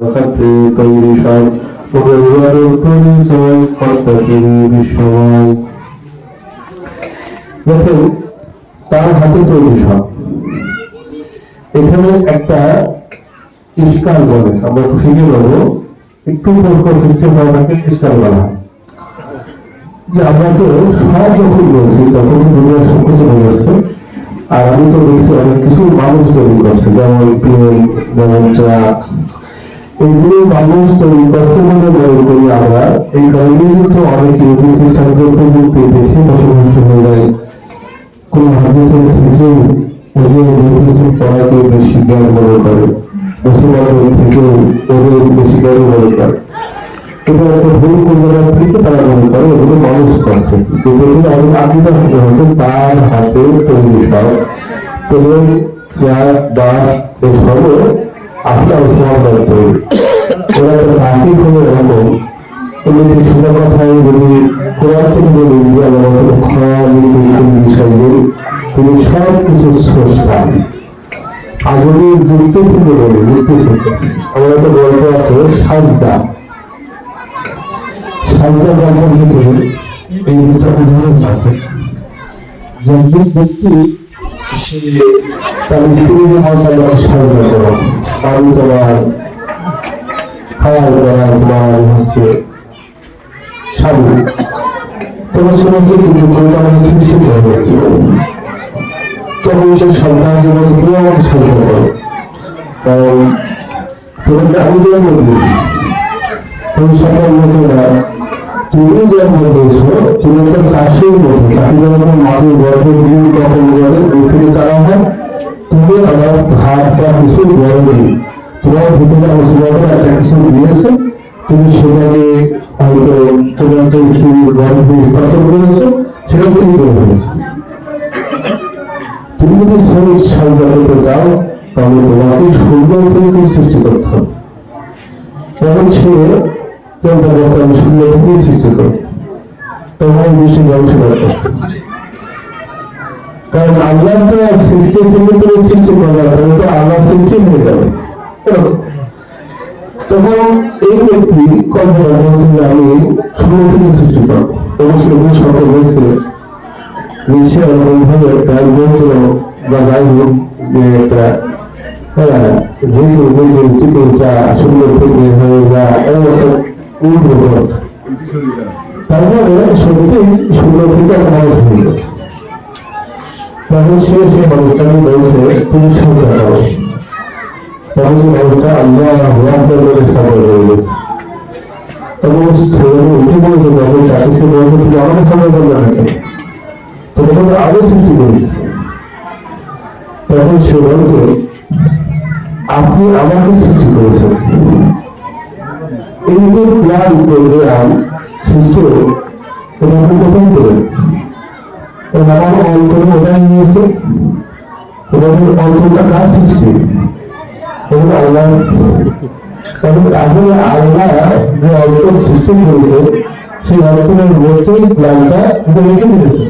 খাতে তৈরি সব পরিবারের পরিচয় কর্তাগিরি বিশ্বময়। দেখেন তার হাতে তৈরি সব। এখানে একটা ইস্কার বলে, আমরা একটু শিখে নেবো, একটু প্রশ্ন সৃষ্টি হওয়াটাকে ইস্কার বলা হয়। যে আমরা তো সব যখন বলছি তখন দুনিয়া সব কিছু বোঝাচ্ছে, আর আমি তো দেখছি অনেক কিছু মানুষ তৈরি করছে, যেমন প্লেন, যেমন ট্রাক, এগুলো মানুষ তৈরি করছে বলে মনে করি আমরা। এই কারণে কিন্তু অনেক ইহুদি খ্রিস্টানদের প্রযুক্তি দেখে বসবাস হয়ে যায়। কোন হাদিসের থেকে ওদের কিছু পড়াকে বেশি জ্ঞান মনে করে, মুসলমানদের থেকেও ওদের বেশি জ্ঞান মনে করে। এটা একটা ভুল কল্যাণ থেকে তারা মনে করে এগুলো মানুষ করছে, কিন্তু আমি আকিদা হচ্ছে তার হাতে তৈরি সব প্লেন, ট্রাক, বাস এসবও আপনার মুসলমানদের তৈরি। ওরা তো বাকি হলে এরকম এমনি সোজা কথায় যদি কোরআন থেকে বলি তিনি সব কিছু স্রষ্টা। আগুনের যুক্তি থেকে বলি, যুক্তি থেকে আমার একটা গল্প আছে সাজদা গল্পের ভিতরে এই দুটা উদাহরণ আছে। একজন ব্যক্তি তার স্ত্রীর মশালাকে সাজদা করো, পানি তোমার খাওয়ার করা তোমার হচ্ছে স্বামী, তোমার সমস্ত কিছু আমাকে সৃষ্টি করবে। তখন সে সন্তানকে বলছে তুমি আমাকে সাজদা করো, কারণ তোমাকে আমি জন্ম দিয়েছি। তুমি সন্তান বলছে না, তুমি জন্ম দিয়েছো, তুমি একটা চাষির মতো, চাষি যখন মাটির গর্ভে বীজ বপন করে বীজ থেকে চারা হয়, তুমি আমার হাত বা কিছু গর্বে তোমার ভিতরে অংশগ্রহণ একটা কিছু দিয়েছে, তুমি সেটাকে হয়তো তোমার একটা স্ত্রীর গর্ভে স্থাপন করেছো, সেটা তুমি করে ফেলেছো। তুমি যদি শরীর সাজা করতে চাও তাহলে তোমাকে সুন্দর থেকে সৃষ্টি করতে হবে। তখন সে চিন্তা করছে আমি সুন্দর থেকেই সৃষ্টি করবো, তখন বেশি গবেষণা করছে। কারণ আল্লাহ তো সৃষ্টি থেকে তুমি সৃষ্টি করবে, তাহলে তো আল্লাহ সৃষ্টি হয়ে যাবে। তখন এই ব্যক্তি কল্পনা করছে যে আমি সুন্দর থেকে সৃষ্টি করবো। তখন সে সরকার বলছে যে সে ওইভাবে একটা যন্ত্র বা যাই হোক যে একটা চিকিৎসা সুন্দর থেকে হয়ে যা এমন একটা উদ্যোগ আছে। তারপরে সত্যি সুন্দর থেকে একটা মানুষ হয়ে গেছে। তখন সে সেই মানুষটাকে বলছে তুমি সাজদা করো। তখন সেই মানুষটা আল্লাহ বলে সাজদা হয়ে গেছে। তখন উঠে বলেছে, তখন তাকে সে বলছে তুমি আমাকে সাজদা করবে না কেন, তখন আরো সৃষ্টি করেছে। তখন সে বলছে আপনি আমাকে সৃষ্টি করেছেন, এই যে প্ল্যান করবে সৃষ্টি এটা আপনি কোথায় করেন? আমার অন্তরে ওটাই নিয়েছে, অন্তরটা কার সৃষ্টি? আল্লাহ। আসলে আল্লাহ যে অন্তর সৃষ্টি করেছে সেই অন্তরের মধ্যেই প্ল্যানটা রেখে দিয়েছে,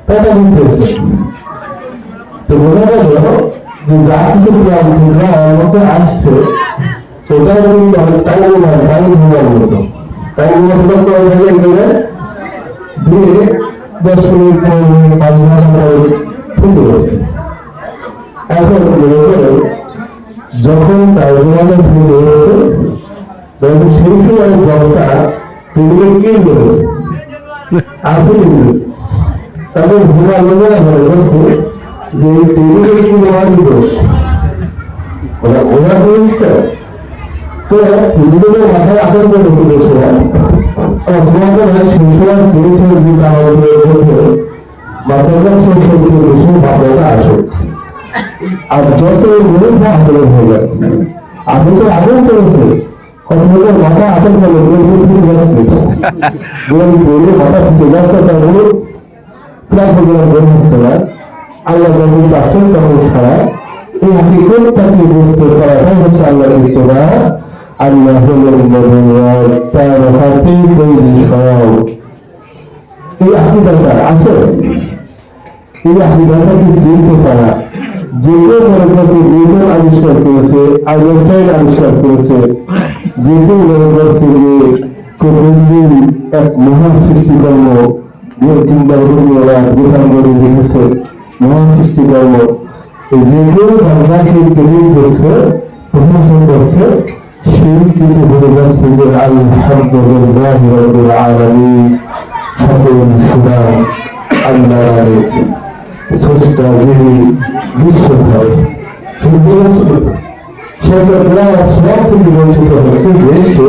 তাটা পেয়েছে। তো বোঝা গেল যে যা কিছু প্ল্যান আমার মধ্যে আসছে ওটা কিন্তু অনেক টাইম ঘুমার মতো। টাইম ঘুমা করা যায় এক জায়গায় দিয়ে 10 মিনিট 15 মিনিট 5 ঘন্টা পরে ফুটে গেছে। এখন যখন টাইমাটা ফুটে এসছে তখন সেই সময় বক্তা টেবিলে কে গেছে আপনি গেছে। তারপর ঘুমার মনে মনে করছে যে এই টেবিলে কি ওনারই দোষ, ওনার জিনিসটা তো হিন্দুদের মাথায় আটক করেছে যে সময় শিশুরা চেয়েছিল যে তার মধ্যে বাধ্যতা সেই শক্তির বেশি ভাবনাটা আসুক, আর যত মূল আন্দোলন হয়ে যায়। আপনি তো আগ্রহ করেছে কতগুলো মাথা আটক করে ফুটে যাচ্ছে, মাথা ফুটে যাচ্ছে, তার মূল প্রায় বের হচ্ছে না। আল্লাহ যখন চাচ্ছেন তখন ছাড়া এই হাকিকতটাকে বুঝতে পারাটাই হচ্ছে আল্লাহর ইচ্ছা। আল্লাহ তার হাতে তৈরি সব। এই আকিদাটা আছে, এই আকিদাটাকে চিনতে পারা যে কেউ মনে করছে নিউটন আবিষ্কার করেছে, আইনস্টাইন আবিষ্কার করেছে, যে কেউ মনে করছে যে পৃথিবীর এক মহান সৃষ্টিকর্ম কিংবা গীতাঞ্জলি লিখেছে মহান সৃষ্টিকর্ম, যে কেউ বাংলাকে তৈরি করছে, প্রমোশন করছে, সেই কিন্তু বলে যাচ্ছে যে আলহামদুলিল্লাহ রাব্বিল আলামিন, সকল সুনাম আল্লাহর স্রষ্টা যিনি বিশ্বভাবে সেটা প্রায় সব থেকে বঞ্চিত হচ্ছে যে সে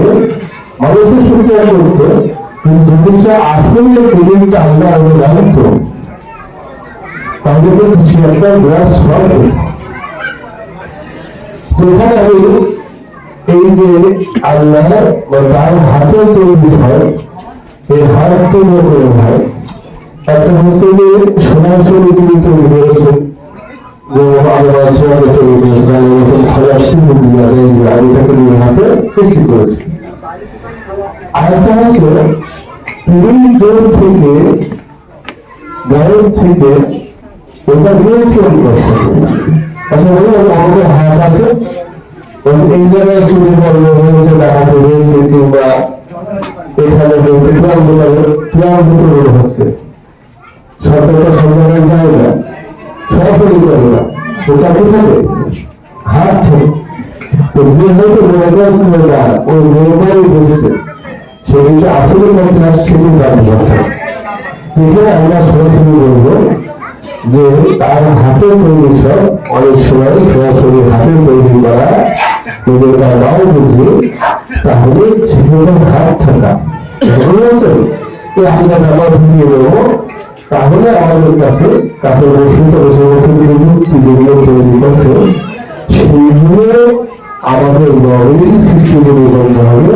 মানুষের সুবিধা করতো, কিন্তু জিনিসটা আসলে ক্রেডিটটা আল্লাহ জানতো, তাহলে কিন্তু সে একটা বিরাট সব যেখানে আমি এই যে আল্লাহ তার হাতে তৈরি হয়, এই হাত তৈরি করে হয়, একটা হচ্ছে যে সোনার চুরি তিনি তৈরি করেছেন, সৃষ্টি করেছে। আরেকটা হচ্ছে তিনি দূর থেকে গায়ের থেকে ওটা নিয়ন্ত্রণ করছেন। আচ্ছা বলে আমাদের হাত আছে, এই জায়গায় চুরি পর্ব হয়েছে, ডাকাতি হয়েছে, কিংবা এখানে হচ্ছে ত্রাণ হচ্ছে, সরকার সব জায়গায় যায় না, সরাসরি করে না, ওটা কোথায় হাত থেকে। যে হয়তো মনে করছে না ওই মনে বলছে, সে কিন্তু আসলে করতে আসছে কিন্তু জানতে পারছে। যেখানে আমরা সরাসরি বলবো যে তার হাতে তৈরি সব অনেক সময় সরাসরি হাতে তৈরি করা, যদি তার নাও বুঝি তাহলে সেখানে হাত থাকা আমরা ঢুকিয়ে দেবো, তাহলে আমাদের কাছে কাপড় বসিত যুক্তি যেগুলো তৈরি করছে সেইগুলো আমাদের নবীর সৃষ্টি করে বলতে হবে,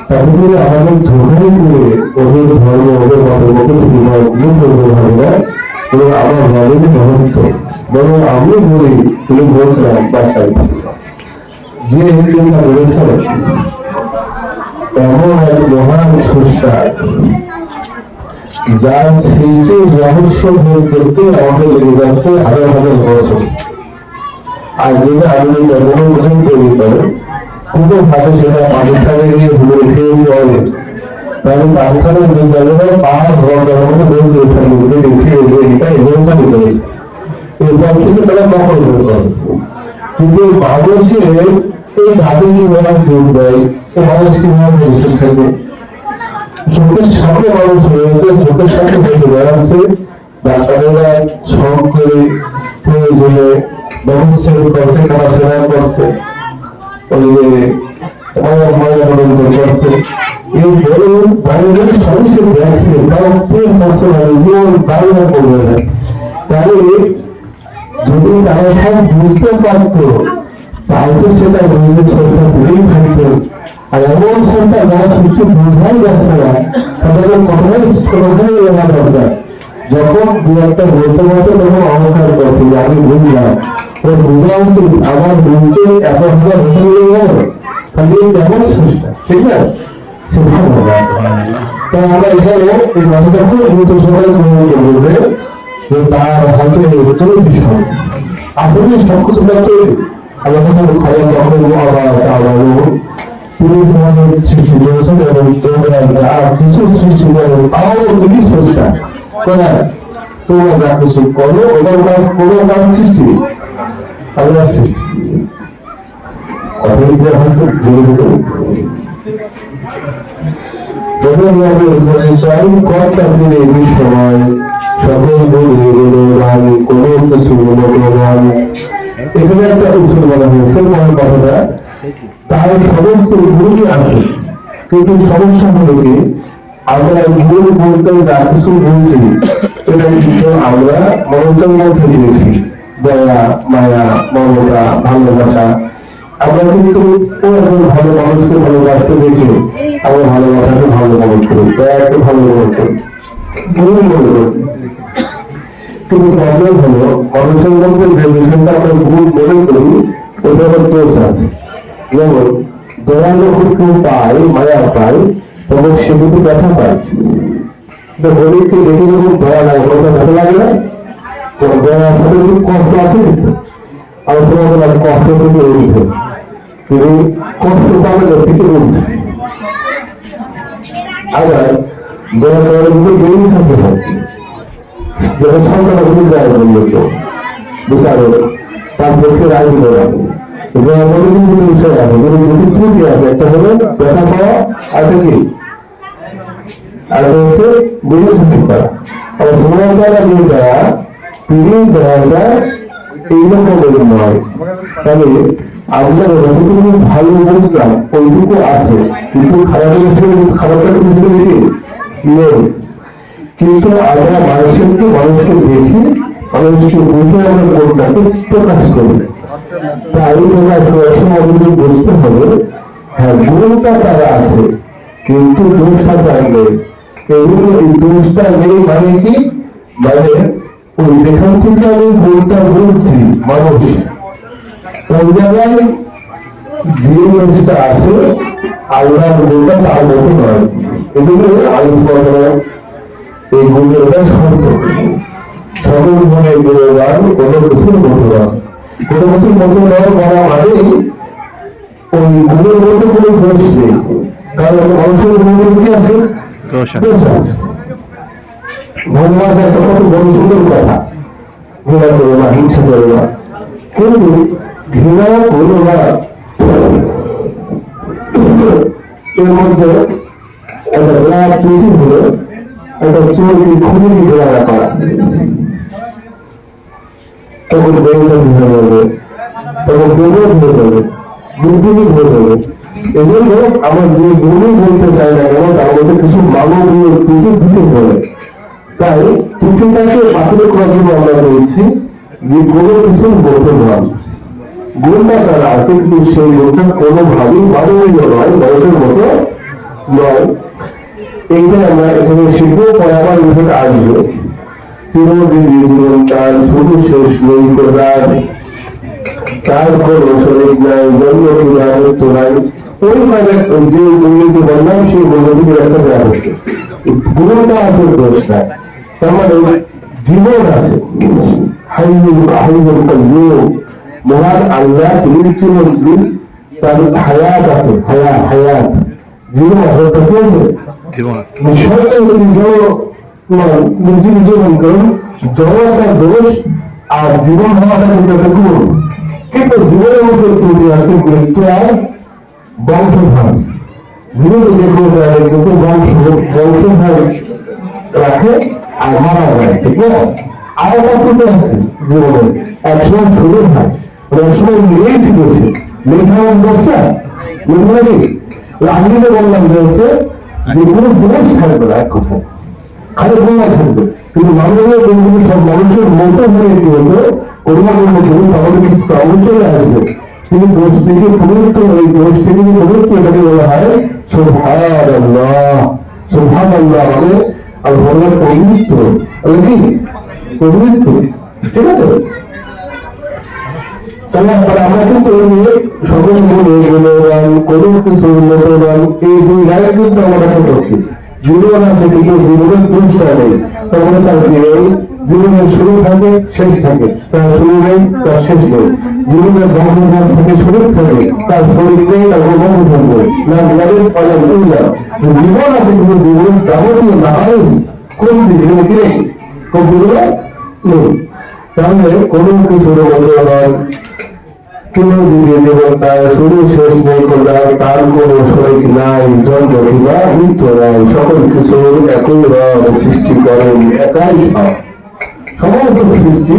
তাতে করে আমাদের ধোকাই করে ওদের ধর্ম ওদের মতের মতো তুমি করতে হবে না, এবং আমার নবীর মহত্ব বরং আমি বলি, তুমি বলছিলাম বাসায় যে চিন্তা বলেছেন এমন এক মহান স্রষ্টা যার সৃষ্টির রহস্য ভেদ করতে আমাদের লেগে যাচ্ছে হাজার হাজার বছর। আর যেটা আপনি এমন গ্রহণ তৈরি করেন কোনো ভাবে সেটা পাকিস্তানে গিয়ে ভুলে রেখে পড়ে, তাহলে পাকিস্তানের বিদ্যালয়ে 5 ঘন্টার মধ্যে বলতে উঠে দেখছি যে এটা এমনটাই করেছে, এরপর থেকে তারা নকল করতে হবে। কিন্তু মানুষের এই ভাবে কি ওরা যোগ দেয়, এই মানুষ কিভাবে ভবিষ্যৎ থাকবে? চোখের সামনে মানুষ রয়েছে, চোখের সামনে দেখে বেড়াচ্ছে, ডাক্তারেরা শখ করে প্রয়োজনে ব্যবস্থা করছে, খাওয়া করছে, ওই যে করছে, এই বলে বাইরে সবই দেখছে, তাও প্রেম করছে না, জীবন দাঁড়িয়ে করবে না। তাহলে যদি তারা সব বুঝতে পারতো তাহলে সেটা বুঝে সেটা ভুলেই থাকতো। আর এমন সন্তান যারা কিছু বোঝাই যাচ্ছে না, তাদের কোথায় এলা দরকার। যখন দু একটা বুঝতে পারছে তখন অহংকার করছে যে আমি বুঝলাম, ওর বোঝা উচিত আমার বুঝতে এত হাজার বছর লেগে গেল, তাহলে কেমন চেষ্টা, ঠিক না? সেটা তো আমরা এখানে এই কথাটা খুব গুরুত্ব সবাই গ্রহণ করবো যে তার হাতে তৈরি বিষয় আসলে সবকিছু তৈরি। আল্লাহ খবর তখন আবার তিনি তোমাদের সৃষ্টি করেছেন এবং তোমরা যা কিছু সৃষ্টি করো তাও তিনি স্রষ্টা, তোমরা যা কিছু করো ওটা কোনো কাজ সৃষ্টি আল্লাহ সৃষ্টি। কর্তা তিনি বিস্ময় সকল কোনো কিছু এখানে একটা উৎসব বলা হয়েছে কথাটা, তার সমস্ত গুণই আছে, কিন্তু সমস্যা হলো কি আমরা গুণ বলতে যা কিছু বলছি এটা কিন্তু আমরা মানুষের মধ্যে দেখি, দয়া মায়া মমতা ভালোবাসা। আমরা কিন্তু ভালো মানুষকে ভালোবাসতে দেখি, আমরা ভালোবাসাকে ভালো মনে করি, দয়াকে ভালো মনে করি, কিন্তু প্রবলেম হলো মানুষের মধ্যে যে বিষয়টা আমরা ভুল মনে করি ওটা দোষ আছে। যেমন দয়া যখন কেউ পায়, মায়া পায়, তখন সে কিন্তু ব্যথা পায়। গরিবকে দেখে যখন দয়া লাগে ওটা ভালো লাগে না, দয়া আসলে খুব কষ্ট আছে, কিন্তু আলোচনা করলাম কষ্ট থেকে উঠে, তিনি কষ্ট পাবেন থেকে উঠছে। আবার বেরিয়ে থাকতে হয়, যখন সরকার যায় বলল বুঝতে তার পক্ষে রায় দিল না। বিষয় আছে, দুটি ত্রুটি আছে, একটা হলো দেখা পাওয়া, আর কি আর হচ্ছে বেরিয়ে থাকতে পারা। আবার সময় দ্বারা নিয়ে দেওয়া, ফিরিয়ে দেওয়াটা এইরকম নয়। তবে আমরা যতটুকু ভালো বুঝলাম ওইটুকু আছে, কিন্তু খারাপটা নেই। কিন্তু আমরা মানুষকে দেখি, মানুষকে বুঝে আমরা কোনটাকে প্রকাশ করি। তাই আমাদের বুঝতে হবে, হ্যাঁ গুণটা তারা আছে, কিন্তু দোষটা তার নেই। এই দোষটা নেই মানে কি, মানে ওই যেখান থেকে আমি গুণটা বলছি মানুষ, ওই জায়গায় যে জিনিসটা আছে আল্লাহর গুণটা তার মতো নয়। এগুলো আলোচনা এই গুণটা শর্ত, সকল গুণে গুণবান, কোনো কিছুর মতো নয়। কোনো কিছুর মতো নয় বলা মানেই ওই গুণের মধ্যে কোনো দোষ নেই, কারণ মানুষের গুণের কি আছে, দোষ আছে। ভগবান একটা কত বড় সুন্দর কথা, ঘৃণা করো না, হিংসা করো না, কিন্তু ঘৃণা করো না এর মধ্যে একটা বিরাট ত্রুটি হলো একটা চোরকে খুবই ঘৃণা করা, তখন ব্যবসা ঘৃণা করবে, তখন বিরোধ হয়ে যাবে, দুর্নীতি হয়ে যাবে। এই জন্য আমার যে গুণই বলতে চাই না কেন, তার মধ্যে কিছু মানবীয় ত্রুটি ঢুকে পড়ে। তাই ত্রুটিটাকে বাতিল করার জন্য আমরা বলছি যে কোনো কিছু বলতে নয়, গুণটা তারা আছে, কিন্তু সেই গুণটা কোনোভাবেই মানবীয় নয়, মানুষের মতো নয়। এইটাই আমরা এখানে শিখবো, পরে আবার বিষয়টা আসবে। চিরজীবী জীবন তার শুধু শেষ নেই করার, তার কোনো শরীর নাই, জন্ম কিনা মৃত্যু নাই। ওই মানে যে গুণকে বললাম সেই গুণটিকে একটা দেওয়া হচ্ছে, গুণটা আছে, দোষ নাই। তার মানে জীবন আছে, মহান আল্লাহ তিনি চিরঞ্জীব, তার হায়াত আছে, হায়াত জীবন জীবন করুন, জড়তা দোষ আর জীবন হওয়াটা কিন্তু একটা গুণ। কিন্তু জীবনের মধ্যে তৈরি আছে মৃত্যু আর বংশধার। জীবনে দেখবো কিন্তু বংশধার রাখে আর মারা যায়, ঠিক না? আর একটা আছে জীবনে, একসময় শুরু হয়, একসময় মিলেই ছিল, সে লেখা দোষটা লেখা নাকি আমি যে বললাম যে হচ্ছে যে কোনো দোষ থাকবে না, এক কথা খালি গুণায় থাকবে। কিন্তু মানুষের গুণগুলো সব মানুষের মতো হয়ে কি হতো, করুণা করলে কিন্তু আমাদের কিছু প্রবলেম চলে আসবে। কিন্তু দোষ থেকে পবিত্র, এই দোষ থেকে পবিত্র এটাকে বলা হয় সুবহানাল্লাহ। সুবহানাল্লাহ মানে আল্লাহর পবিত্র, কি পবিত্র, ঠিক আছে? তাহলে আমরা কিন্তু সকল গুণে গুণবান, কোনো কিছু উন্নতবান, এই দুই লাইন কিন্তু আমরা দেখা করছি। জীবন আছে কিন্তু জীবনের দোষটা নেই, তখন তার কি নেই, জীবনের শুরু থাকে শেষ থাকে, তার শুরু নেই তার শেষ নেই। জীবনের বংশধার থেকে শুরু থাকে, তার শরীর নেই তার বংশ থাকবে না, জীবন আছে কিন্তু জীবনের যাবতীয় নাইজ কোন দিকে নেই, কোন দিকে নেই। তাহলে কোনো কিছুর অনুদান চিরজীবী জীবন তার শুরু শেষ নেই করার, তার কোনো শরীর নাই, জন্ম কিংবা মৃত্যু নাই, সকল কিছুর একই রব সৃষ্টি করেন, একাই সব সমস্ত সৃষ্টি।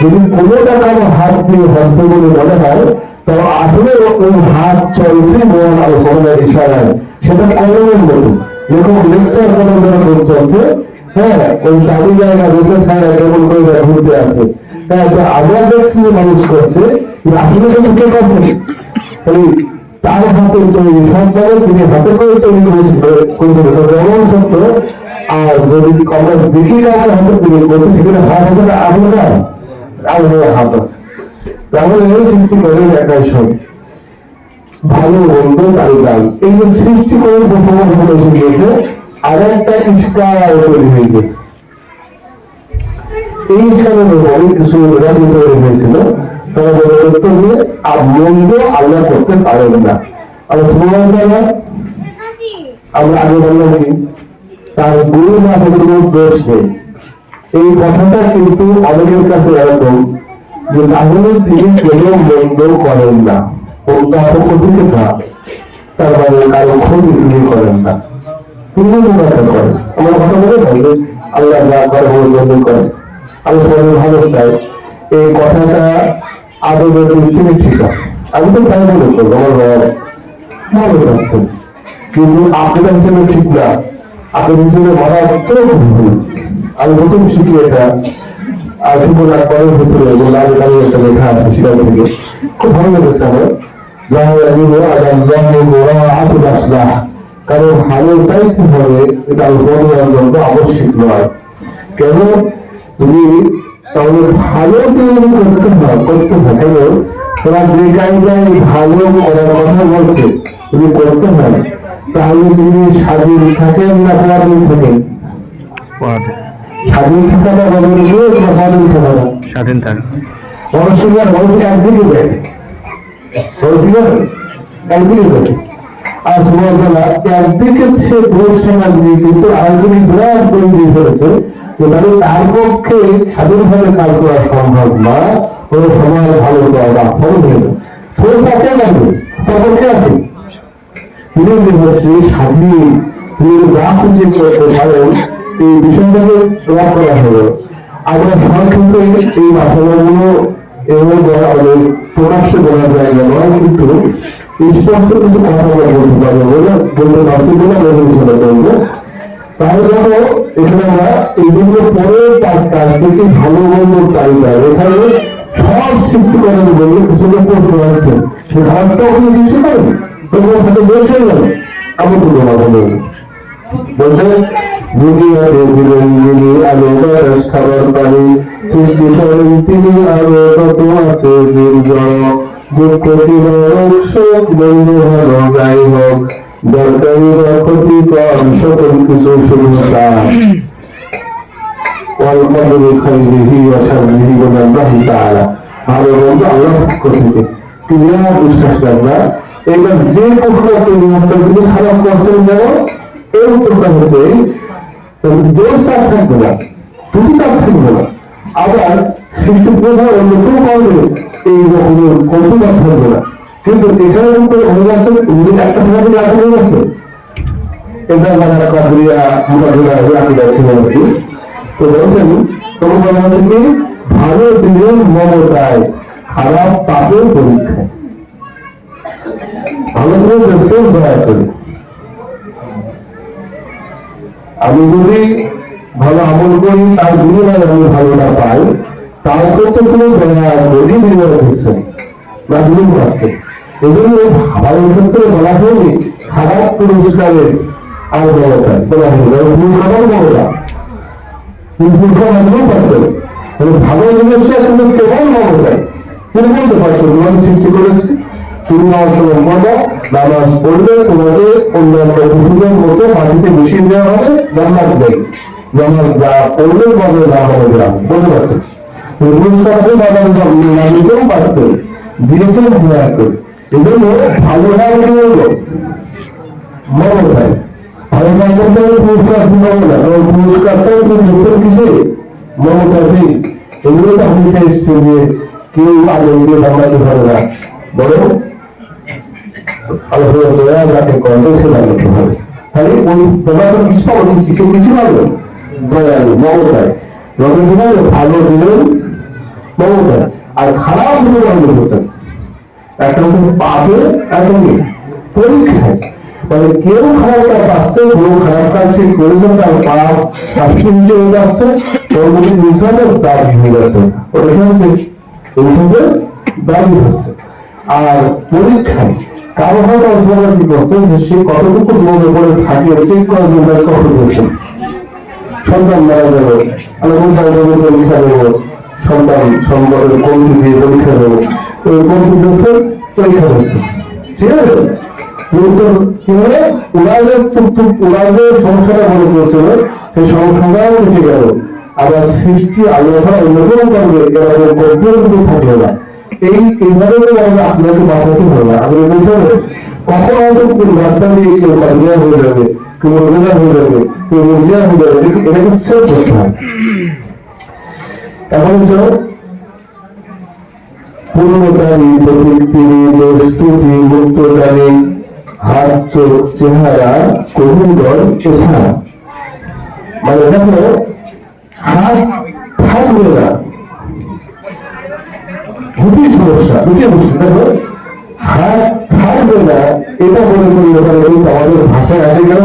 যদি কোনোটা কারো হাত দিয়ে হচ্ছে বলে মনে হয়, তবে আসলে ওই হাত চলছে মন আর মনের ইশারায়, সেটা কলমের মতো, যেরকম লেকচার কলমের চলছে। হ্যাঁ, ওই চাবি জায়গা বেঁচে ছাড়া কেমন করে ঘুরতে আছে। হ্যাঁ, আমরা দেখছি যে মানুষ করছে, আসলে কিন্তু কে করছে, তার হাতে তৈরি সন্তানের তিনি হাতে করে তৈরি করেছিল, যেমন সত্য। আর যদি আমরা দেখি না আমার হাতে তৈরি করছে, সেখানে হাত আছে না, আল্লাহর হাত আছে। তাহলে সৃষ্টি করেন একাই সব, ভালো মন্দ তাই দান। এই যে সৃষ্টি করে প্রথম এসে গিয়েছে, আর একটা ইস্কার তৈরি হয়ে গেছে। এই কারণে অনেক কিছু রাজি তৈরি হয়েছিল, মন্দ আল্লাহ করতে পারেন না। আমরা আগে বললাম কি তার গুরু না কোনো দোষ নেই, এই কথাটা কিন্তু অনেকের কাছে এরকম যে তাহলে তিনি কেন মন্দ করেন না, কোনটা অপক্ষতিকে না, তার মানে কারো ক্ষতি তিনি করেন না, তিনি করেন। আমার কথা বলে ভাই আল্লাহ যা করে মন্দ করে, আমি সবাই ভালো চাই। এই কথাটা আবেদন তিনি ঠিক আছে, আমি তো তাই মনে করবো আমার বাবা ভালো চাচ্ছেন, কিন্তু আপনার হিসেবে ঠিক না, আপনার হিসেবে মারাত্মক ভুল। আমি নতুন শিখি এটা আর কিন্তু পরের ভিতরে একটা লেখা আছে সেখান থেকে খুব ভালো লেগেছে আমার। কারণ ভালো চাইতে হবে এটা আলোচনার জন্য আবশ্যক নয়। কেন তুমি তাহলে ভালো তৈরি করতে হয় কেন তোমার যে জায়গায় ভালো করার কথা বলছে তুমি করতে হয়, তাহলে তুমি স্বাধীন থাকেন না পরাধীন থাকেন? স্বাধীন থাকাটা স্বাধীন থাকা না, স্বাধীন থাকা মানুষের মানুষ একদিকে দেয়, একদিকে দেয়। আর সমাজবেলা একদিকে সে প্রতিষ্ঠান দিয়ে কিন্তু আরেকদিকে বিরাট তৈরি করেছে, তাহলে তার পক্ষে স্বাধীনভাবে কাজ করা সম্ভব না, কোনো সমাজ ভালো করা ফল হয়ে যাবে। তাকে লাগবে তার পক্ষে আছে তিনি যে হচ্ছে স্বাধীন, তিনি যা খুঁজে করতে পারেন, এই বিষয়টাকে প্রয়োগ করা হলো। আমরা সংক্ষেপে এই বাসনাগুলো এবং প্রকাশ্যে বলা জায়গা নয়, কিন্তু স্পষ্ট কিছু কথা আমরা বলতে পারবো বলতে পারছি বলে আমরা বিষয়টা করবো। তাহলে দেখো এখানে আমরা এইগুলো পরে তার কাছ থেকে ভালো মন্দ তালিকা এখানে সব সৃষ্টি করার জন্য কিছু লোক প্রশ্ন আসছে, সে ভাবটা আপনি কিছু করেন তখন হাতে বেশ হয়ে গেল। আমি তো বলা বলি বলছে দুনিয়াতে দিলেন যিনি আলো বাতাস খাবার পানি সৃষ্টি করেন তিনি, আলো কত আছে দুর্জয় দুঃখ সুখ বন্ধু ভালো যাই হোক দরকারি বা ক্ষতিকর সকল কিছু শুভতা والقدر خيره وشره من الله تعالى। ভালো বন্ধু আল্লাহর পক্ষ থেকে ক্লিয়ার বিশ্বাস রাখবা। এবার যে পক্ষটা তুমি খারাপ করছেন যেন এই উত্তরটা হচ্ছে দোষ তার থাকবে না, ত্রুটি তার থাকবে না, আবার সৃষ্টি প্রধান অন্য কেউ করবে এই রকমের কৌতুক থাকবে না। কিন্তু এখানে কিন্তু হয়ে যাচ্ছে একটা থাকা থেকে আগে হয়ে যাচ্ছে, এটা যারা কাবরিয়া মুকাদ্দিরা আকিদা ছিল আর কি। তো বলছেন তখন বলা হচ্ছে কি ভালো দিনের মমতায় খারাপ পাপের পরীক্ষায়। ভালো করে দেখছেন দয়া করে, আমি যদি ভালো আমল করি তার বিনিময়ে আমি ভালোটা পাই, তার করতে কোনো দয়া করে বিনিময় দিচ্ছেন বা বিনিম পাচ্ছে। এই জন্য ভালো ক্ষেত্রে বলা হয়নি খারাপ পুরস্কারের আর মমতা বলা হয়নি, পুরস্কারের মমতা ভালো জিনিসটা কিন্তু কেবল মমতায় তিনি বলতে পারছেন তোমাকে সৃষ্টি করেছে, তুমি নামাজ পড়লে তোমাকে অন্যান্য পশুদের মতো মাটিতে মিশিয়ে দেওয়া হবে, জান্নাত দেয় জান্নাত যা পড়লে বলে না হবে গ্রাম বলতে পারছেন নিতেও পারতেন দিয়েছেন দয়া করে। এই জন্য ভালোটা কি বলবো মমতায়, ভালো কাজ করতে হলে পুরস্কার মমতা, পুরস্কারটাও তুমি দিচ্ছেন কিছু মমতা দিন। এগুলো তো আমি এসছে যে কেউ আগে এগুলো জানাতে পারে না, বরং আলোচনা করে যাকে করবে সে জানাতে হবে। তাহলে ওই তোমার কিছু পাবো কিছু পাবো দয়ালু মমতায়, যখন তোমার ভালো দিলেন মমতায় আর খারাপ দিলে বন্ধ করছেন। একটা হচ্ছে পাবে এখন পরীক্ষায়, মানে কেউ খারাপ কাজ আসছে, কেউ খারাপ কাজ সে করেছে তার পাপ শাস্তি হয়ে যাচ্ছে, ওর মধ্যে নিঃসন্দেহ দাবি হয়ে যাচ্ছে, ওর হচ্ছে এই সঙ্গে দাবি হচ্ছে। আর পরীক্ষায় কারো হয়তো অধ্যয়ন কি করছেন যে সে কতটুকু মনে করে থাকে চেক করার জন্য কখন করছেন। সন্তান মারা গেল, আমি পরীক্ষা দেবো, সন্তান সম্পদের কমতি দিয়ে পরীক্ষা দেবো, ওই কমতি দিচ্ছে পরীক্ষা দিচ্ছে, ঠিক আছে। সমস্যাটা মনে করেছিল সেই সমস্যাটাও উঠে গেল, আবার সৃষ্টি আলোচনা অন্যতম করবে এরকম থাকলো না। এইভাবে আপনাকে বাঁচাতে হবে। আপনি বলতে হবে কখন হয়তো রাস্তা দিয়ে কেউ কাজিয়া হয়ে যাবে, কেউ রোজগার হয়ে যাবে, কেউ রোজগার হয়ে যাবে, এটাকে সেভ করতে হয়। এখন পূর্ণতারী, প্রতিক্রিয়া, প্রস্তুতি, মুক্ততারী, হাত, চোখ, চেহারা, কবুতর, এছাড়া মানে দেখো হাত থাকবে না, দুটি সমস্যা, দুটি অবস্থা। দেখো হাত থাকবে না এটা মনে করি ওখানে, কিন্তু আমাদের ভাষায় আসে কেন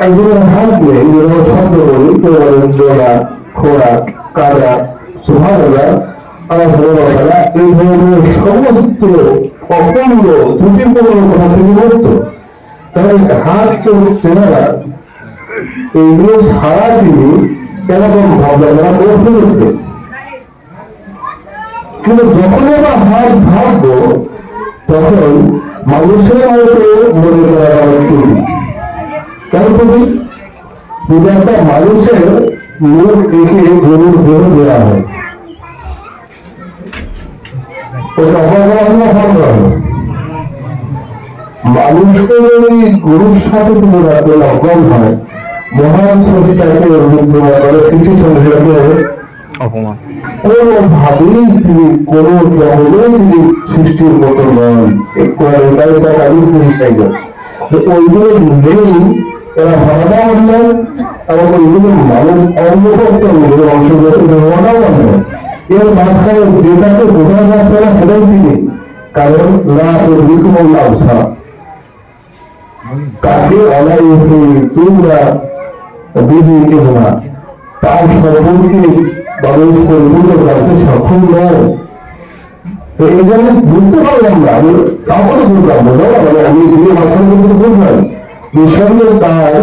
একজনের হাত নেই, যেমন শব্দ করি কেউ বলেন জোড়া, খোড়া, কাদা, সুভাগা, আমার ভালোবাসা, এই ধরনের সমস্ত অপূর্ণ ত্রুটিপূর্ণ কথা থেকে মুক্ত। তাহলে হাত, চোখ, চেহারা এইগুলো ছাড়া তিনি এরকম ভাবনা করতে, কিন্তু যখন আমরা হাত ভাববো তখন মানুষের মতো মনে করা ত্রুটি। কেন ত্রুটি? যদি একটা মানুষের মুখ এঁকে গরুর দেহ দেওয়া হয়, ওটা অপরাধ হবে। মানুষকে যদি গরুর সাথে তুমি রাখতে অজ্ঞান হয়, মহান সৃষ্টিটাকে সৃষ্টি সংসারকে অপমান কোনোভাবেই তিনি কোনো জগতেই তিনি সৃষ্টির মতো নন। ওইগুলো নেই, এরা ভাবাটা অন্যায়, এবং ওইগুলো মানুষ অঙ্গভক্ত অংশগ্রহণ নেওয়াটাও অন্যায়। এর মাঝখানে যেটাকে বোঝা যাচ্ছে না সেটাই তিনি, কারণ তাকে অনায়াসে তোমরা বিধি কেন না, তার সম্পর্কে মানুষ পরিবর্তন করতে সক্ষম নয়। তো এই জন্য বুঝতে পারলাম না, আমি তারপরে বুঝলাম, মানে আমি যে ভাষণ কিন্তু বুঝলাম নিঃসন্দেহ তার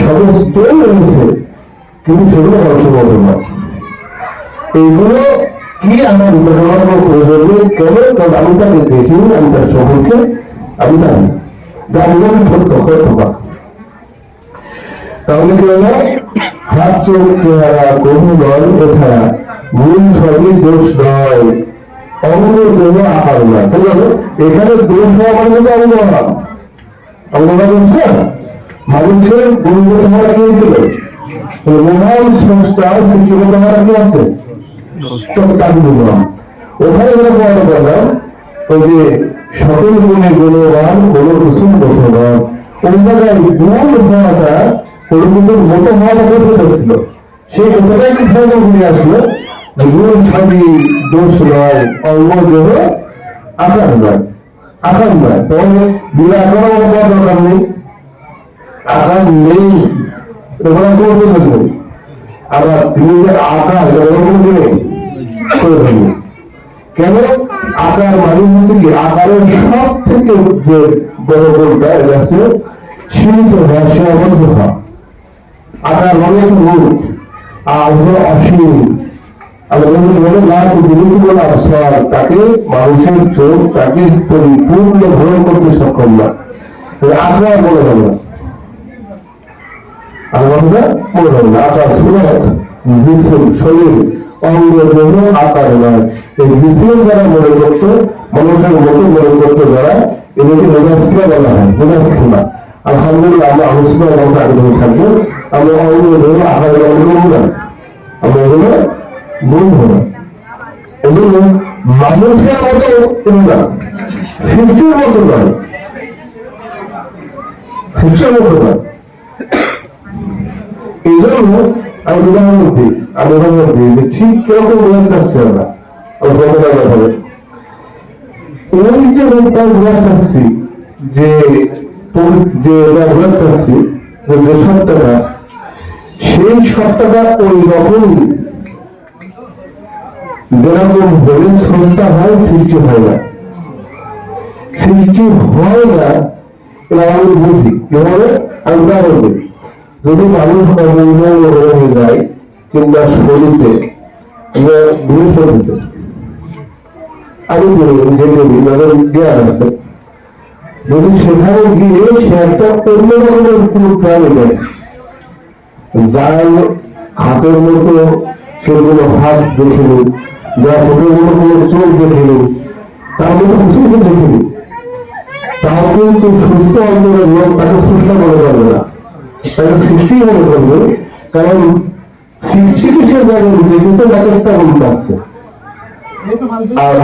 সমস্ত রয়েছে, কিন্তু সেগুলো অংশগ্রহণ না। এইগুলো কি আমার উদাহরণ প্রয়োজন নেই, কেন? কারণ আমি তাকে দেখিনি, আমি তার সম্পর্কে আমি জানি, জানলে আমি সত্য হয়তো। তাহলে কি হলো? হাত, চোখ, চেহারা, কবুতর, এছাড়া মূল সবই দোষ নয়, অঙ্গ দেহ আকার নয়। ঠিক আছে, এখানে দোষ হওয়া মানে কিন্তু অঙ্গভাব, অঙ্গভাব হচ্ছে মানুষের গুণগত হওয়া গিয়েছিল। মহান সংস্থা সৃষ্টিগত হওয়া কি আছে? তাকে বুঝলাম ওখানে যেটা বলা করলাম, ওই যে সকল গুণে গুণবান, কোন কিছু মতো নয়, ওই জায়গায় গুণ হওয়াটা কোনো কিছু মতো হওয়াটা বলতে চাচ্ছিল, সেই কথাটাই কি ধর্ম ঘুরে আসলো। গুণ সবই দোষ নয়, অঙ্গ দেহ আকার নয়, আকার নয়। তখন বিয়ে আকার দরকার নেই, আকার নেই ওখানে করতে থাকবে। আবার তিনি যে আকার নেই কেন? আকার মানে হচ্ছে কি, আকারের সব থেকে যে বড় বলটা এটা হচ্ছে সীমিত হওয়া, সীমাবদ্ধ হওয়া। আকার মানে রূপ, আর হলো অসীম। তাকে মানুষের চোখ তাকে পরিপূর্ণ গ্রহণ করতে সক্ষম না, আকার বলে হবে না। আকার সুরত জিসিম শরীর অঙ্গ দেহ আকার নয়। এই জিসিম যারা মনে করতো, মানুষের মতো মনে করতে যারা, এদেরকে মুজাসসিমা বলা হয়, মুজাসসিমা। আলহামদুলিল্লাহ আমরা আলোচনা করতে আগ্রহী থাকবো, আমরা অঙ্গ দেহ আকার বলবো না, আমরা এগুলো বলবো না। এগুলো মানুষের মতো না, সৃষ্টির মতো নয়, সৃষ্টির মতো নয়। এই জন্য আমি উদাহরণ দিই, যে ঠিক কিরকম বোঝাতে চাচ্ছি আমরা হবে ওই যে রূপটা বোঝাতে চাচ্ছি, যে বোঝাতে চাচ্ছি যে সত্তাটা, সেই সত্তাটা ওই রকমই যেরকম হলে স্রষ্টা হয়, সৃষ্টি হয় না। সৃষ্টি হয় না এটা আমি বুঝি কিভাবে, আমি উদাহরণ দিই। যদি মানুষ হয়ে যায় কিংবা শরীরে আমি জ্ঞান আছে, যদি সেখানে গিয়ে সে একটা অন্য রকমের কোন প্রাণী নেয়, যার হাতের মতো সেগুলো হাত দেখে যা চোখের মতো কোনো চোখ দেখেনি, তার মতো কিছুই দেখিনি, তাও কিন্তু সুস্থ অন্তরের লোক তাকে সৃষ্টি মনে করবে না, তাকে সৃষ্টি মনে করবে, কারণ সৃষ্টিকে সে জায়গায় দেখেছে তাকে স্থাপন করছে। আর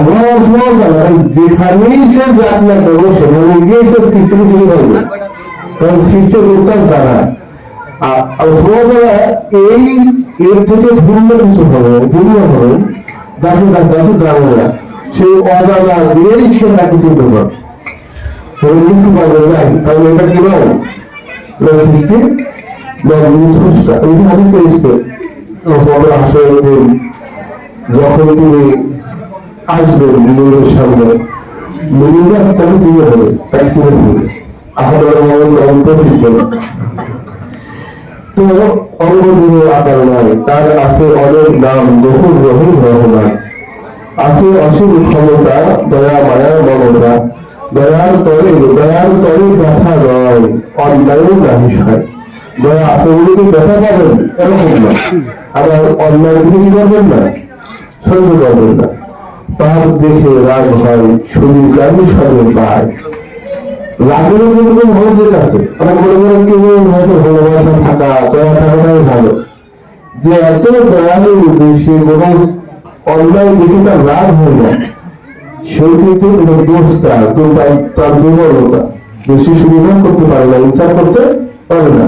যেখানেই সে যাক না কেন সেখানে গিয়ে সে সৃষ্টিকে চিনে পারবে, কারণ সৃষ্টির লোকটার জানা। এই এর থেকে ভিন্ন কিছু হবে, ভিন্ন হবে যাকে যার কাছে জানে না, সেই অজানা দিয়েই সে তাকে চিনতে পারে, বুঝতে পারবে না। তাহলে এটা কি নয় সৃষ্টি স্পষ্ট। এই হাদিসে এসছে আসলে যখন তিনি আসবেন মুনিরের সামনে, মুনিরা তাকে চিনে হবে, তাকে চিনে ফেলবে তো অঙ্গগুলো আকার নয়, তার আছে অনেক নাম, বহু রহিম রহমান, আছে অসীম ক্ষমতা, দয়া মায়া মমতা, দয়ার তরে ব্যথা নয়, অন্যায় না বিষয়। দয়া আছে বলে ব্যথা পাবেন এরকম না, আবার অন্যায় কি করবেন না, সহ্য করবেন না। পাপ দেখে রাগ হয়, শুনি জানি সবে পায়। রাগেরও যেরকম ভোগের আছে, আমরা মনে করেন কেউ হয়তো ভালোবাসা থাকা, দয়া থাকাটাই ভালো, যে এত দয়ালু যে সে কোনো অন্যায় দেখে তার রাগ হয়ে যায়, সেই কিন্তু দোষ তার দুর্বলতা, বেশি সুবিধা করতে পারে না, ইচ্ছা করতে পারে না।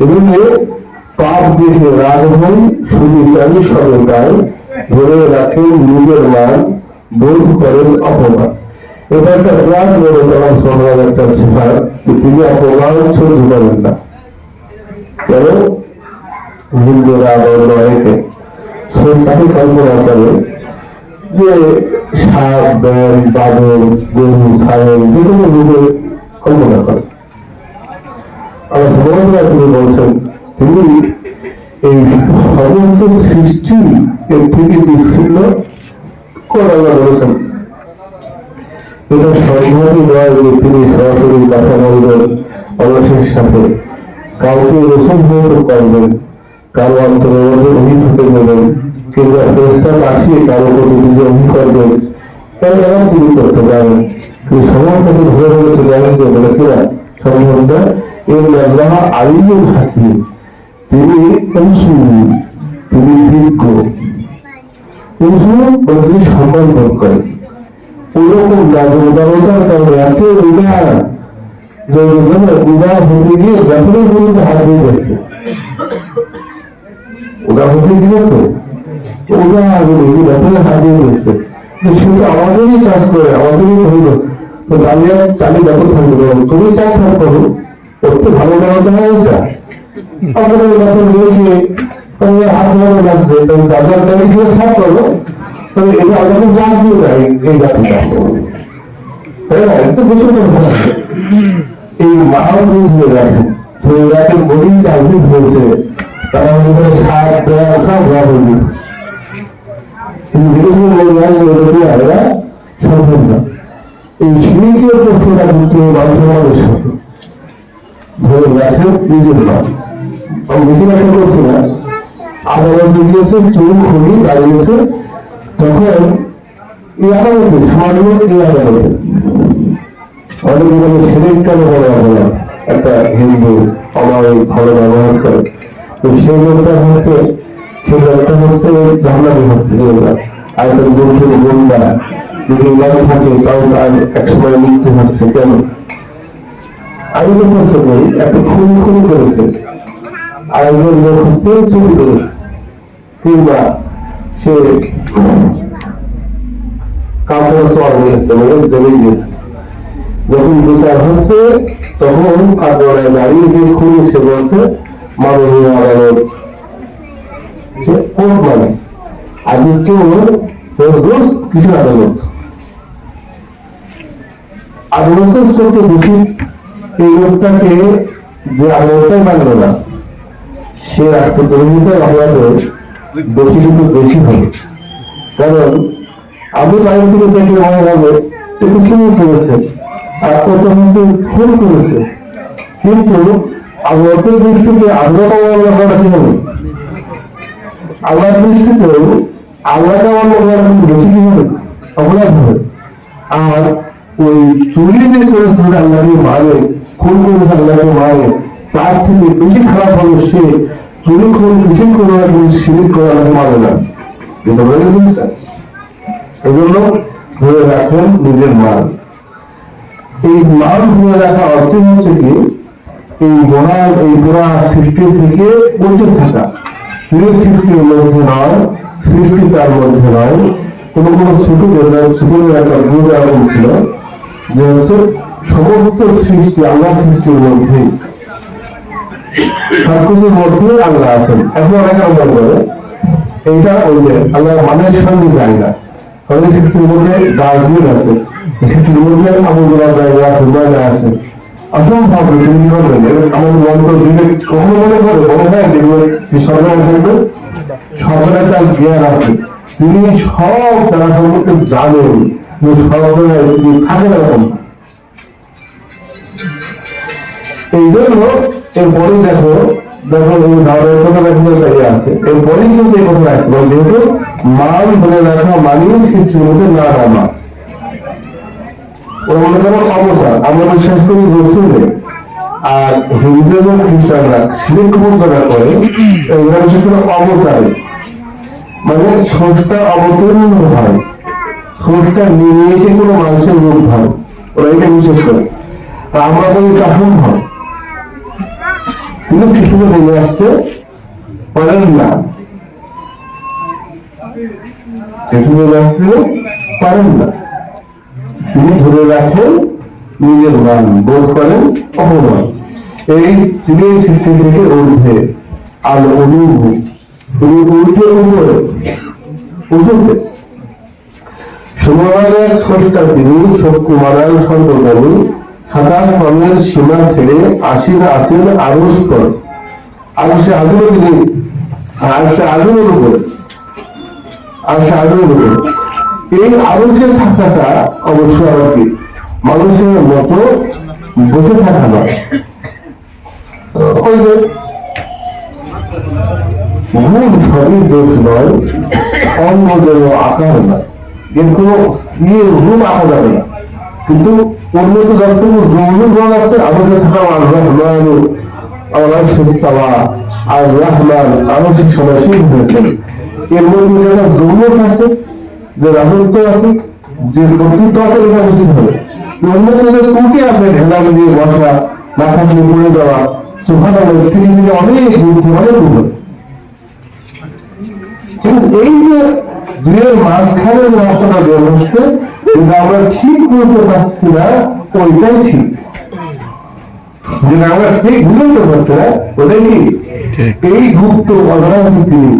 এবং পাপ দেখে রাগ হয়, শুনি জানি সবে পায়, ধরে রাখেন নিজের মান, বোধ করেন অপমান। এটা একটা বিরাট বড় তোমার সমাজ একটা সিফার, তিনি অপমান সহ্য করেন না। কেন হিন্দুরা অনেকে তাকে কল্পনা করে যে সাপ, ব্যাং, বাদর, গরু, ছাগল বিভিন্ন রূপে কল্পনা করে। আমার ভগবানরা তিনি বলছেন তিনি এই সমস্ত সৃষ্টি এর থেকে বিচ্ছিন্ন করে বলেছেন। এটা সম্ভবই নয় যে তিনি সরাসরি কথা বলবেন অলসের সাথে, কাউকে রসম্ভব করবেন, কারো অন্তরের মধ্যে অভিভূত দেবেন, কিংবা ফেরেশতা পাঠিয়ে কারো প্রতি নিজে অভিযোগ করবেন, তাহলে এমন তিনি করতে পারেন। তিনি সবার কাছে ধরে ধরে চলে আসবে বলে কিনা সম্ভবটা এই আল্লাহ আলিমুল হাকিম, তিনি তিনি বিজ্ঞ, তিনি সম্মান বোধ করেন। ওরকম উদারতার কারণে এত উদার যে উদার হতে গিয়ে গাছের পর্যন্ত হাত দিয়ে যাচ্ছে, উদার হতে গিয়েছে উদার গাছের হাত দিয়ে যাচ্ছে, সেটা আমাদেরই কাজ করে, আমাদেরই হইল। তো দাঁড়িয়ে তাকে যত থাকবে তুমি কাজ কাজ করো, করতে ভালো লাগাতে হয় এটা আমাদের গাছের নিয়ে হাত ধরে লাগছে, তাদের তাকে গিয়ে সাফ করো, তবে এটা আমাদের জান দিয়ে দেয় এই জাতিটা, তাই না? একটু বেশি এই মহাপুরুষ হয়ে রাখেন গাছের গভীর চাকরি হয়েছে, তারা মনে করে সার দেওয়া ওঠা ধোয়া হয়ে যেত, কিন্তু দেখেছিলেন সম্ভব না। এই সিঁড়িকেও প্রশ্নটা কিন্তু মানুষের সাথে ধরে রাখেন নিজের নাম। আমি বেশি ব্যাখ্যা করছি না, আদালতে গিয়েছে, চুল খুলি দাঁড়িয়েছে, তখন এই আদালতে সামান্য এই আদালতে অনেক বলে সেদিন কেন বলে অপরাধ, একটা হিন্দু আমার ভালো ব্যবহার করে, তো সেই লোকটা হচ্ছে ঝামেলা হচ্ছে যেগুলা, আর একটা গভীর গুন্ডা যদি নাম থাকে তাও তার একসময় মৃত্যু হচ্ছে। কেন আমি তো করি একটা খুন করেছে, আর একজন লোক হচ্ছে চুরি করেছে, কিংবা সে কাপড় চোয়ার হয়েছে মানে জমে গিয়েছে, যখন বিচার হচ্ছে তখন কাপড়ে দাঁড়িয়ে যে খুনি সে বলছে মাননীয় আদালত কোর্ট মানে আগে চোর কিসের আদালত, আদালতের চোখে দোষী এই লোকটাকে যে আদালতটাই মানবে না, সে আত্মদরিদ্রের অপরাধে দোষী কিন্তু বেশি হবে। কারণ আমি বাইরে থেকে দেখলে মনে হবে একটু কেমন করেছে, আর কত হচ্ছে খুন করেছে, কিন্তু আদালতের দৃষ্টিতে আগ্রহ করা কি হবে, আল্লাহর দৃষ্টিতেও আল্লাহকে অন্য বেশি কি হবে, অপরাধ হবে। আর ওই চুরি যে করেছে আল্লাহকে মানে, খুন করেছে আল্লাহকে মানে, তার থেকে বেশি খারাপ হবে সে চুরি খুন কিছু করে শিরিক করে আল্লাহকে মানে না। এটা বলে বুঝছেন? এই জন্য ধরে রাখেন নিজের মান। এই মান ধরে রাখা অর্থ হচ্ছে কি, এই গোড়ার এই গোড়া সৃষ্টি থেকে বঞ্চিত থাকা। সৃষ্টির মধ্যে নয়, সৃষ্টি তার মধ্যে নয়। কোনো সুযোগের একটা ভুল এরকম ছিল যে হচ্ছে সমস্ত সৃষ্টি আল্লাহ সৃষ্টির মধ্যে, সবকিছুর মধ্যে আল্লাহ আছেন। এখন অনেকে মনে করে এইটা ওই যে আল্লাহ মানের সঙ্গে যায় না, তাহলে সৃষ্টির মধ্যে ডাস্টবিন আছে, সৃষ্টির মধ্যে আবর্জনার জায়গা আছে, ময়লা আছে। অসম্ভব তিনি কি করবেন? আমাদের মন্ত্র দিলে কখনো মনে করে মনে হয় দেখবে যে সরকার থাকবে, সরকারের তার জ্ঞান আছে, তিনি সব তারা সম্পর্কে জানেন যে সরকারের থাকে না এরকম। এই জন্য এরপরেই দেখো এই ধারণের কথা দেখে আছে, এরপরেই কিন্তু এই কথা রাখছে যেহেতু মান বলে রাখা মানিয়ে সৃষ্টির মধ্যে না নামা। ও মনে করো অবতার, আমরা বিশ্বাস করি রসুলে। আর হিন্দু এবং খ্রিস্টানরা শিরিক যারা করে এরা বিশেষ করে অবতারে, মানে স্রষ্টা অবতীর্ণ হয়, স্রষ্টা নিয়ে এসে কোনো মানুষের রূপ হয়, ওরা এটা বিশেষ করে। আমরা বলি কাঠন হয়, তিনি শিশুকে নিয়ে আসতে পারেন না, শিশুকে নিয়ে আসতে পারেন না। তিনি ধরে রাখেন নিজের মান, বোধ করেন অপমান। এই তিনি সৃষ্টি থেকে ঊর্ধ্বে, আর অনুভূ তিনি ঊর্ধ্বে উপরে উঁচুতে। সময়ের স্রষ্টা তিনি, শক্তিমানার সর্বকবি, 27 বর্ণের সীমা ছেড়ে আসেন আরশ পর। আরশে আযমের তিনি, আরশে আযমের উপরে, আরশে আযমের উপরে। এই আরশের থাকাটা অবশ্য আর কি মানুষের মতো বসে থাকা নয়, ওই যে গুণ সবই দোষ নয়, অন্য যেন আকার নয়, এর কোনো রূপ আঁকা যাবে না। কিন্তু উন্নত যতটুকু যৌন গুণ আছে আমাদের থাকা আর রহমান আরশিক সমাসীন হয়েছেন। এর মধ্যে যেন যৌন আছে, যে রাজত্ব আছে, যে কর্তৃত্ব আছে, এটা উচিত হবে। অন্যত যে ত্রুটি আছে, ঢেলা দিয়ে বসা, মাথা দিয়ে পড়ে দেওয়া, চোখাটা স্ত্রী মিলে অনেক বুদ্ধি, অনেক বুদ্ধি। ঠিক আছে, এই যে দুয়ের মাঝখানে যে রাস্তাটা বের হচ্ছে, যেটা আমরা ঠিক বুঝতে পারছি না, ওইটাই ঠিক। যেটা আমরা ঠিক বুঝতে পারছি না, ওটাই কি এই গুপ্ত অজানা আছে তিনি।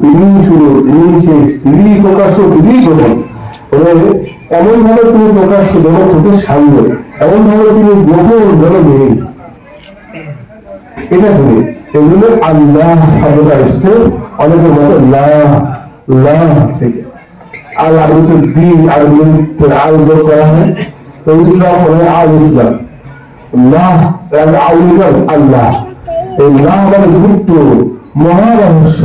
তিনি শুরু, তিনি শেষ, তিনি প্রকাশ্য, তিনি গোপন। এমন ভাবে তিনি প্রকাশ্য জগৎ হতে সামনে, এমন ভাবে তিনি গোপন জগৎ নেই। এটা শুনে এগুলো আল্লাহ শব্দটা এসছে অনেকের মতো লাহ থেকে। আল আরবিতে দিন আরবিতে আল যোগ করা হয়, তো ইসলাম হলে আল ইসলাম। লাহ আউলিকাল আল্লাহ, এই লাহ মানে গুপ্ত মহারহস্য।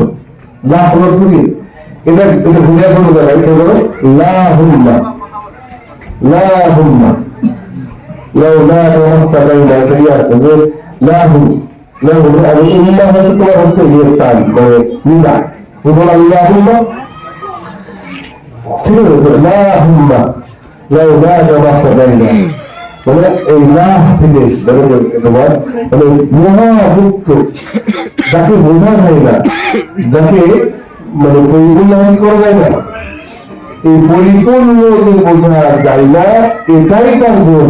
লাহ হলো কি এটা ঘুরিয়া কোনো জায়গায় কেউ বলো লাহুম্মা, লাহুম্মা লাউ লা তামাত্তাবাইনা শরিয়া আছে যে লাহু লাহু আর উম্মাহ হচ্ছে তোমার হচ্ছে ইয়ে তান মানে নিদা। বলো আল্লাহুম্মা, ঠিক আছে, লাহুম্মা লাউ লা তামাত্তাবাইনা মানে এই লাহ থেকে তোমার মানে মহাগুপ্ত, যাকে বোঝা যায় না, যাকে মানে পরিপূর্ণ করা যায় না, এই পরিপূর্ণ বোঝা যায় না, এটাই তার গুণ।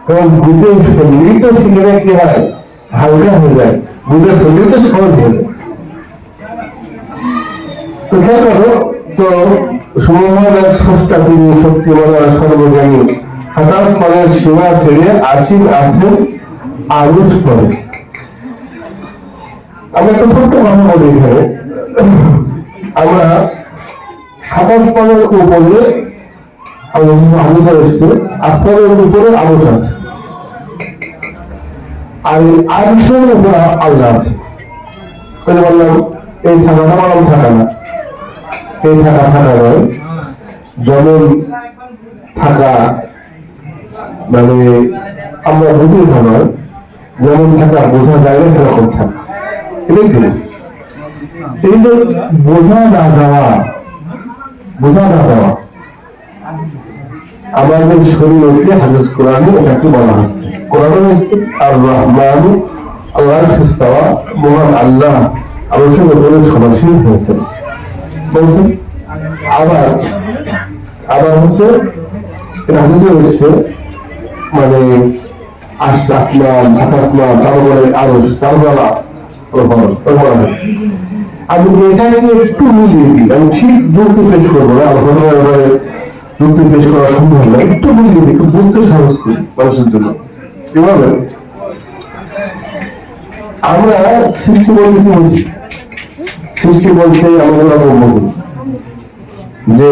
কারণ বুঝে মিলিত শিখে কি হয়, হালকা হয়ে যায়, বুঝে ফেলে তো সহজ হয়ে যায়। তো কেন তো সময়ের এক স্রষ্টা তিনি, শক্তিমান সর্বজ্ঞানী, 27 ফলের সীমা ছেড়ে আসীন আছেন আরশ পরে। আমি একটা ছোট্ট কথা বলি এখানে, আমরা 27 ফলের উপরে আরশ এসছে, আসমানের উপরে আরশ আছে, আর আরশের উপরে আল্লাহ আছে। বললাম এই থাকাটা মানব থাকা না, এই থাকা নয়। যেমন থাকা মানে আমরা বুঝি না, যেমন থাকা বোঝা যায় না সেরকম থাকা, এটাই তো। এই যে বোঝা না যাওয়া আমাদের শরীরকে হাদিস কোরআনে এটাকে বলা হচ্ছে। কোরআনে হচ্ছে আর রহমান, আল্লাহর সুস্তাওয়া, মহান আল্লাহ আরশের উপরে সমাসীন হয়েছে বলছেন। আবার হচ্ছে এটা হাদিসে হচ্ছে মানে আসমান, আসমান, তারপরে আরশ, তারপরে আমি এটাকে একটু মিলিয়ে দিই, আমি ঠিক যুক্তি পেশ করবো না, যুক্তি পেশ করা সম্ভব না, একটু মিলিয়ে দিই, একটু বুঝতে সাহস করি মানুষের জন্য। কিভাবে আমরা সৃষ্টি বলতে কি বলছি? সৃষ্টি বলতে আমরা বুঝি যে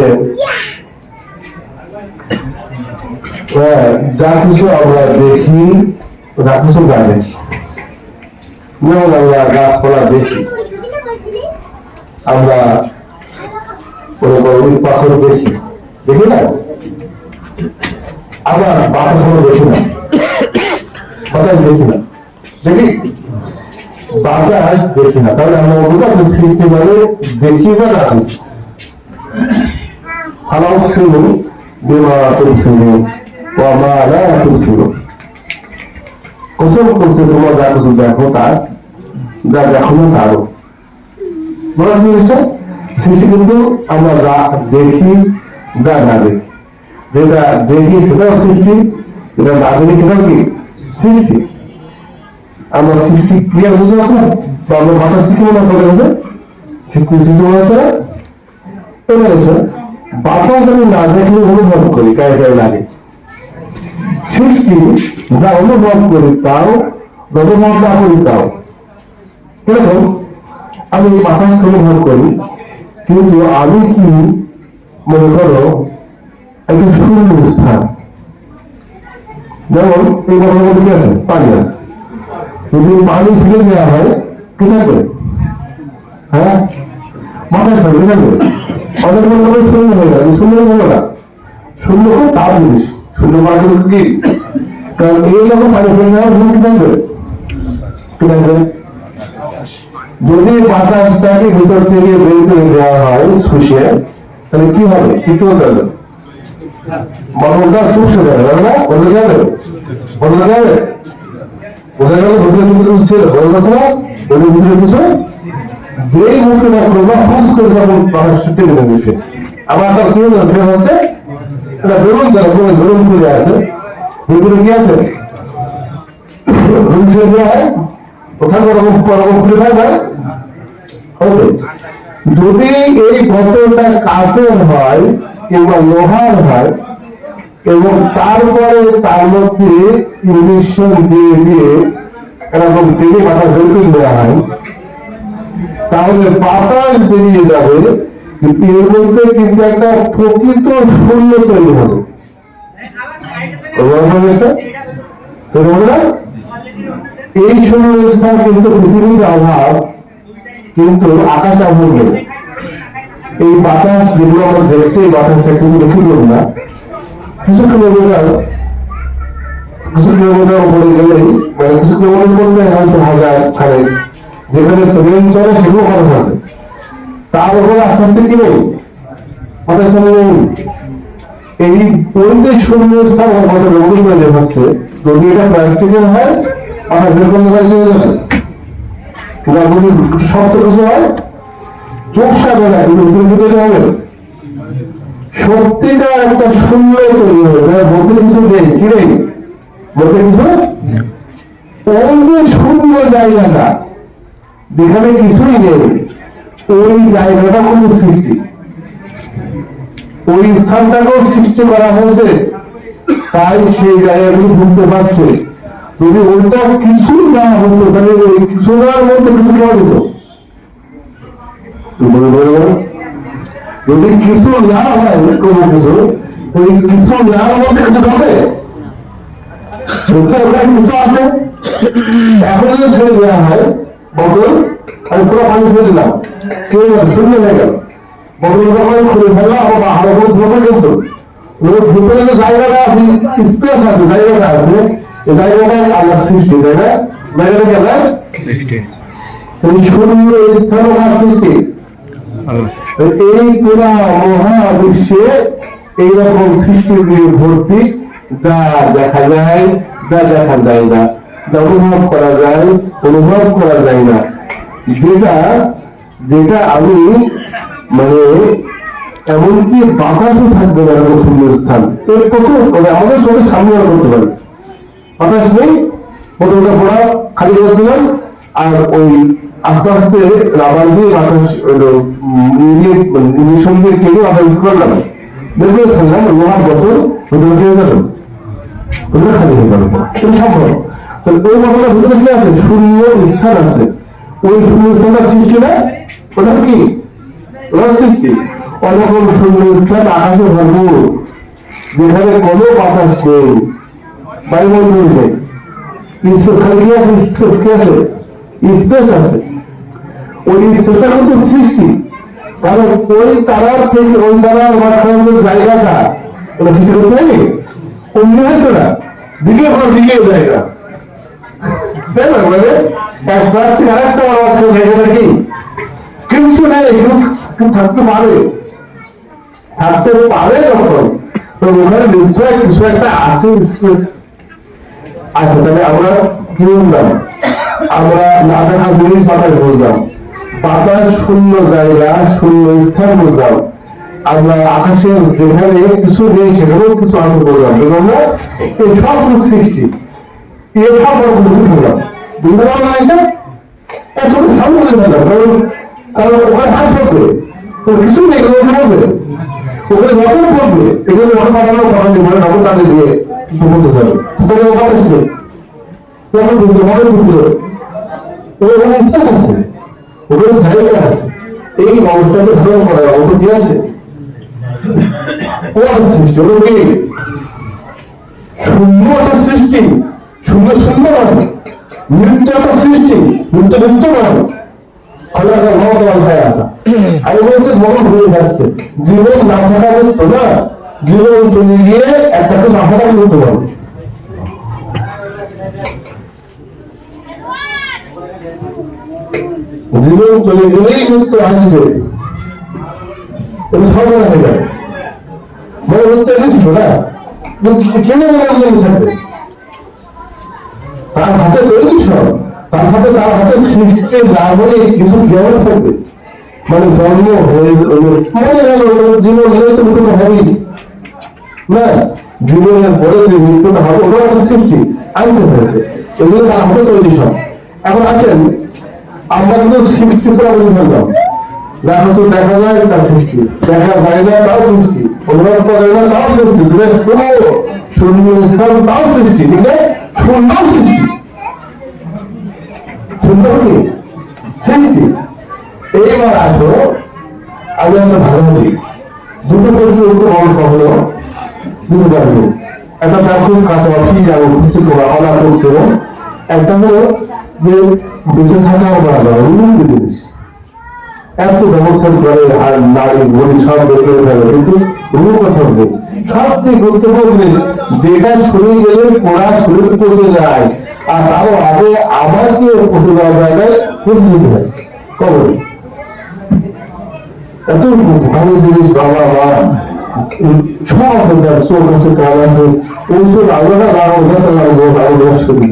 যা কিছু আমরা দেখি, যা কিছু না দেখি, যেমন আমরা গাছপালা দেখি, আমরা পাথর দেখি, দেখি না? আবার বাতাস আমরা দেখি না, বাতাস দেখি না, দেখি বাতাস দেখি না। তাহলে আমরা বুঝলাম সৃষ্টি মানে দেখি না না ফালাও ছিল বিমা তুলছিল মা না তুলছিল। কোসম করছে তোমার যা কিছু দেখো তার, যা দেখো না তারও। বলা জিনিসটা সৃষ্টি কিন্তু আমরা যা দেখি, যা না দেখি, যেটা দেখি সেটাও সৃষ্টি, যেটা না দেখি সেটাও কি সৃষ্টি। আমরা সৃষ্টি ক্রিয়া বুঝতে পারবো, বা আমরা বাতাস থেকে মনে করে হবে সৃষ্টি সৃষ্টি হয়েছে। এবার হচ্ছে বাতাস আমি না দেখলে অনুভব করি, গায়ে গায়ে লাগে। সৃষ্টি যা অনুভব করি তাও, অনুভব না করি তাও। কিরকম? আমি বাতাস অনুভব করি, কিন্তু আমি কি মনে করো একটা শূন্য স্থান, যেমন এই ঘরের মধ্যে কি আছে? পানি আছে। যদি পানি ফেলে দেওয়া হয় কি থাকবে? হ্যাঁ, বাতাস থাকবে, থাকবে। অনেক মনে শূন্য হয়ে যাবে, শূন্য হলো না, শূন্য হয় তার জিনিস, শূন্য পানি কি? কারণ এই যখন পানি ফেলে দেওয়া হয় কি থাকবে? কি থাকবে? যদি বাতাসটাকে ভিতর থেকে বের করে দেওয়া হয় শুষে, তাহলে কি হবে? কি যাবে? বাতাসটা শুষে যাবে না, বদলে যাবে, বদলে যাবে, বোঝা গেল? ভিতরে কিছু ছিল, বোঝা যাচ্ছে না? ওদের ভিতরে কিছু যেই মুখে না করবো ফুস করে যখন বাতাসটা টেনে দেবে, আবার তার কি হচ্ছে এটা বেরোন যারা বেরোন করে আছে, ভিতরে কি আছে? ওখানে যদি এই বোতলটা কাঁচের হয় কিংবা লোহার হয় এবং তারপরে তার মধ্যে ইঞ্জেকশন দিয়ে দিয়ে এরকম টেনে বাতাস বের করে দেওয়া হয়, তাহলে বাতাস বেরিয়ে যাবে, কিন্তু এর মধ্যে কিন্তু একটা প্রকৃত শূন্য তৈরি হবে। এই শূন্য স্থান কিন্তু পৃথিবীর অভাব, কিন্তু আকাশ অভাব নেই। এই বাতাস যেগুলো আমরা দেখছি, এই বাতাসটা কিন্তু দেখি করব না, কিছু কিলোমিটার উপরে গেলেই, মানে কিছু কিলোমিটার বললে হয়তো হাজার ছাড়ে, যেখানে ট্রেন চলে সেগুলো খরচ আছে, তার উপরে আস্তে আস্তে কি নেই, বাতাস নেই। এই পরিবেশ শূন্য স্থান আমাদের রোগী হয়ে যাচ্ছে, যদি এটা প্র্যাকটিক্যাল হয় আমার বেতন হয়ে যাবে, যদি শব্দ কিছু হয় চোখ সাথে না, কিন্তু ভিতরে হবে সত্যিকার একটা শূন্য তৈরি হবে, বলতে কিছু নেই, কি নেই বলতে কিছু। ওই যে শূন্য জায়গাটা যেখানে কিছুই নেই, ওই জায়গাটা কোন সৃষ্টি, ওই স্থানটাকেও সৃষ্টি করা হয়েছে, তাই সেই জায়গাটি বুঝতে পারছে। যদি ওইটা কিছু না হতো তাহলে ওই কিছু নার মধ্যে কিছু কেমন হতো? যদি কিছু না হয় কোনো কিছু, ওই কিছু নার মধ্যে কিছু হবে? কিছু আছে, এখন যদি ছেড়ে দেওয়া হয় বোতল, আমি পুরো পানি ছেড়ে দিলাম, কেউ শূন্য হয়ে গেল, বদল যখন খুলে ফেললাম বা আরো বহু ধরনের কিন্তু ভিতরে যে জায়গাটা আছে, স্পেস আছে, জায়গাটা আছে, এই জায়গাটাই আল্লাহ সৃষ্টি, তাই না? জায়গাটা কি আল্লাহ সৃষ্টি? শূন্য স্থান আল্লাহ সৃষ্টি। এই পুরা মহাবিশ্বে এইরকম সৃষ্টি দিয়ে ভর্তি, যা দেখা যায়, যা দেখা যায় না, যা অনুভব করা যায়, অনুভব করা যায় না, যেটা যেটা আমি মানে এমনকি বাতাসও থাকবে না এরকম শূন্য স্থান। এর প্রথম মানে আমাদের সঙ্গে সামনে করতে পারি, বাতাস নেই, প্রথমটা পড়া খালি করে দিলাম, আর ওই আস্তে আস্তে রাবার দিয়ে বাতাস ইঞ্জেকশন দিয়ে টেনে বাতাস করলাম, বের করে ফেললাম, লোহার বোতল ভিতরে দিয়ে গেল, ওটা খালি হয়ে গেল, এটা সম্ভব। তাহলে ওই বোতলের ভিতরে কি আছে? শূন্য স্থান আছে। ওই শূন্য স্থানটা সৃষ্টি না, ওটা কি ওটার সৃষ্টি। অনেকক্ষণ শূন্য স্থান আকাশে ভরপুর, যেখানে কোনো বাতাস নেই, বায়ুমণ্ডল নেই, খালি কি আছে? স্পেস কি আছে? স্পেস আছে। ওই স্পেসটা কিন্তু সৃষ্টি, কারণ ওই তারার থেকে ওই তারার মাঝখানে জায়গাটা ওটা সৃষ্টি করতে পারি, অন্য হয়েছে না, দিকে পর দিকে জায়গা, তাই না? মানে এক প্রার্থী আর একটা জায়গাটা কি কিছু নেই, থাকতে পারে, থাকতে পারে যখন, তো ওখানে নিশ্চয় কিছু একটা আছে স্পেস। আচ্ছা, তাহলে আমরা কি বুঝলাম? আমরা না দেখা জিনিস বাতাস বুঝলাম, বাতাস শূন্য জায়গা, শূন্য স্থান বুঝলাম। আমরা আকাশের যেখানে কিছু নেই সেখানেও কিছু আছে বললাম, আমরা এই সব সৃষ্টি, এর সব বুঝতে পারলাম, বুঝতে পারলাম না? এটা ছোট সামনে বুঝতে পারলাম, কারণ কারণ ওখানে হাত পড়বে, তো কিছু নেই, ওখানে পড়বে, ওখানে নতুন পড়বে, এগুলো ওখানে পাঠানো কথা নেই, মানে নতুন তাদের দিয়ে বলতে যাবে, সেখানে ওখানে ছিল তখন বুঝতে মনে বুঝলো ওখানে ইচ্ছা আছে, ওখানে জায়গা আছে। এই অবস্থাকে ধারণ করার অবস্থা কি আছে? সৃষ্টি হলো কি শূন্য একটা সৃষ্টি, শূন্য শূন্য নয়, মৃত্যু একটা সৃষ্টি, মৃত্যু মৃত্যু নয়, আমি বলছি মরণ হয়ে যাচ্ছে, জীবন না থাকা মৃত্যু না, জীবন চলে গিয়ে একটাকে না থাকা মৃত্যু পাবে। জীবন চলে গেলেই মৃত্যু আসবে, এটা সর্বনা হয়ে যাবে। মনে করতে এনেছিল না, কেন থাকবে তার হাতে তৈরি সব, তার হাতে সৃষ্টি না হলে কিছু জ্ঞান থাকবে, মানে জন্ম হয়ে মনে গেল জীবন হলে তো মৃত্যু হবেই না, জীবনের পরে যে মৃত্যুটা হবে ওটা একটা সৃষ্টি আনতে হয়েছে, এগুলো তার হাতে তৈরি সব। এখন আছেন আমরা কিন্তু সৃষ্টি করে বুঝে ফেললাম, যা হয়তো দেখা যায় তার সৃষ্টি, দেখা যায় না তাও সৃষ্টি, অনুভব করে না তাও সৃষ্টি, কোনো শূন্য স্থান তাও সৃষ্টি, ঠিক আছে? শূন্য সৃষ্টি, শূন্য কি সৃষ্টি। এইবার আসো আমি একটা ভালো দিই, দুটো প্রশ্ন উত্তর মানুষ কখনো দিতে পারবে। একটা তখন কাছাকাছি কিছু অনা করছিল, একটা হলো যে বেঁচে থাকা জিনিস এত ব্যবস্থা করে, আর নারী বলি সব দেখে ফেলে, কিন্তু রুহ কথা নেই। সবচেয়ে গুরুত্বপূর্ণ জিনিস যেটা শরীর গেলে পোড়া শরীর পচে যায়, আর তারও আগে আমাকে পচে যাওয়া জায়গায় খুঁজ নিতে হয় কবরে। এত ভালো জিনিস, বাবা মা সব চোখ আছে, কান আছে, ওই সব আলাদা অভ্যাস করি,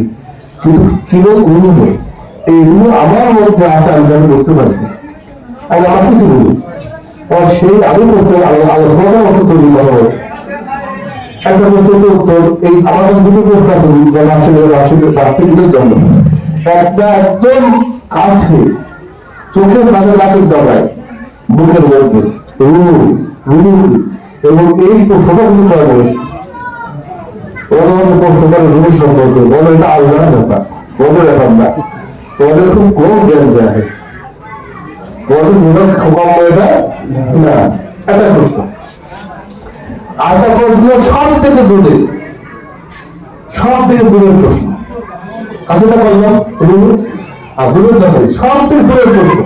কিন্তু কিলো রুহ, এই রুহ আমার মধ্যে আসে, আমি বুঝতে পারছি, আমি আমার কিছু বলি, আর সেই আমি করতে আলোচনাটা মতো তৈরি করা হয়েছে। একটা প্রশ্ন উত্তর, এই আমাদের দুটো প্রশ্ন আছে রাষ্ট্রীয়দের জন্য। একটা একদম কাছে, চোখের কাছে রাখের জমায়, বুকের মধ্যে এবং এই প্রশ্নটা কিন্তু করা হয়েছে, ওদের প্রশ্ন করে রুহ সম্পর্কে, বলো এটা আলোচনার ব্যাপার, বলো ব্যাপার না, তোমাদের খুব কম জ্ঞান দেওয়া হয়েছে, তোমাদের মূলত খোকা এটা না। একটা প্রশ্ন, আচ্ছা প্রশ্ন সব থেকে দূরের প্রশ্ন, কাছেটা বললাম আপনাদের দরকারি সব থেকে প্রয়োগ করবো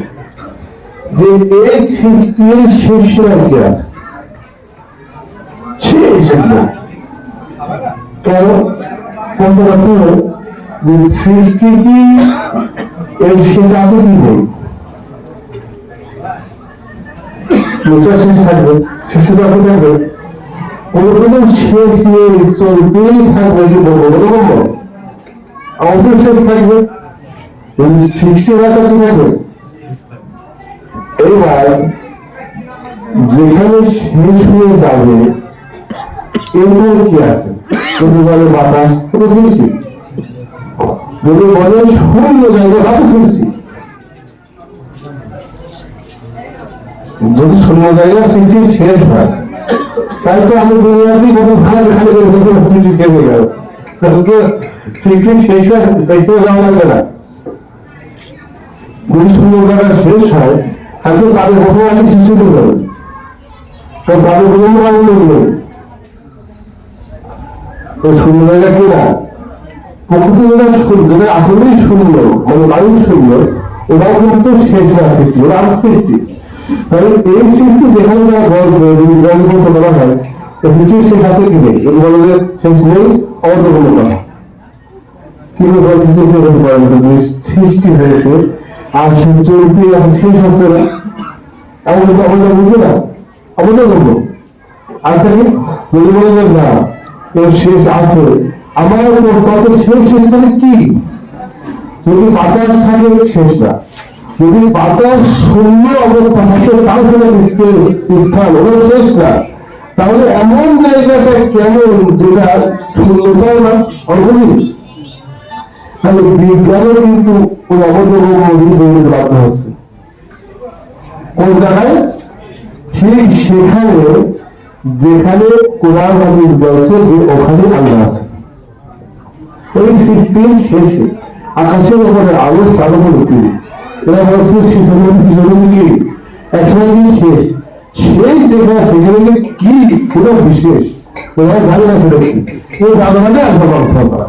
যে এই সৃষ্টির শেষে কি আছে শেষ একদম কেন প্রথমত যে সৃষ্টি কি এর শেষ আছে কি নেই শেষ থাকবে সৃষ্টি তো থাকবে কোনো শেষ নেই চলতেই থাকবে কি বলবো বলবো আমাদের শেষ থাকবে সৃষ্টি রাখা কি থাকবে এবার যেখানে শেষ হয়ে যাবে এরপরে কি আছে যদি বলে বাতাস কোনো সৃষ্টি যদি বলে শূন্য জায়গা কত সৃষ্টি যদি শূন্য জায়গা সৃষ্টি শেষ হয় তাই তো আমি দুনিয়াতেই কত ভালো খালি করে সৃষ্টি থেমে গেল সৃষ্টি শেষ হয়ে যাওয়া লাগবে না যদি শূন্য জায়গা শেষ হয় তাহলে তাদের প্রথম আগে সৃষ্টি করতে হবে কারণ তাদের কোনো কারণ নেই শূন্য জায়গা কি না প্রকৃতি যেটা আসলেই শূন্য মানে বায়ু শূন্য ওরাও কিন্তু শেষ না সৃষ্টি ওরা আর সৃষ্টি তাহলে এই সৃষ্টি যেখানে তারা বলছে বিজ্ঞানী বলতে বলা হয় সৃষ্টির শেষ আছে কি নেই যদি বলে যে শেষ নেই অবদ্ধ কোনো কথা কিন্তু হতে পারে যে সৃষ্টি হয়েছে আর সে চলতে আছে শেষ হচ্ছে না এমন কিন্তু আমাদের বুঝে না আমাদের বলবো আর তাকে যদি বলে যে না এর শেষ আছে আমার কত শেষ শেষ থাকে কি যদি বাতাস থাকে শেষ না যদি বাতাস শূন্য অবস্থা থাকে তাহলে স্পেস স্থান ওটা শেষ না তাহলে এমন জায়গাটা কেমন যেটা শূন্যতাও না অর্ধনীতি তাহলে বিজ্ঞানের কিন্তু ওই অবদ্ধ বাধ্য হচ্ছে কোন জায়গায় ঠিক সেখানে যেখানে কোরআন হাদিস বলছে যে ওখানে আল্লাহ আছে ওই সৃষ্টির শেষে আকাশের উপরে আলো স্থাপন করতে এরা বলছে সেখানে কি একসময় কি শেষ শেষ যেখানে সেখানে কি পুরো বিশেষ ওরা ভালো না ফেলে ওই ভালো মানে আল্লাহ ব্যবস্থা করা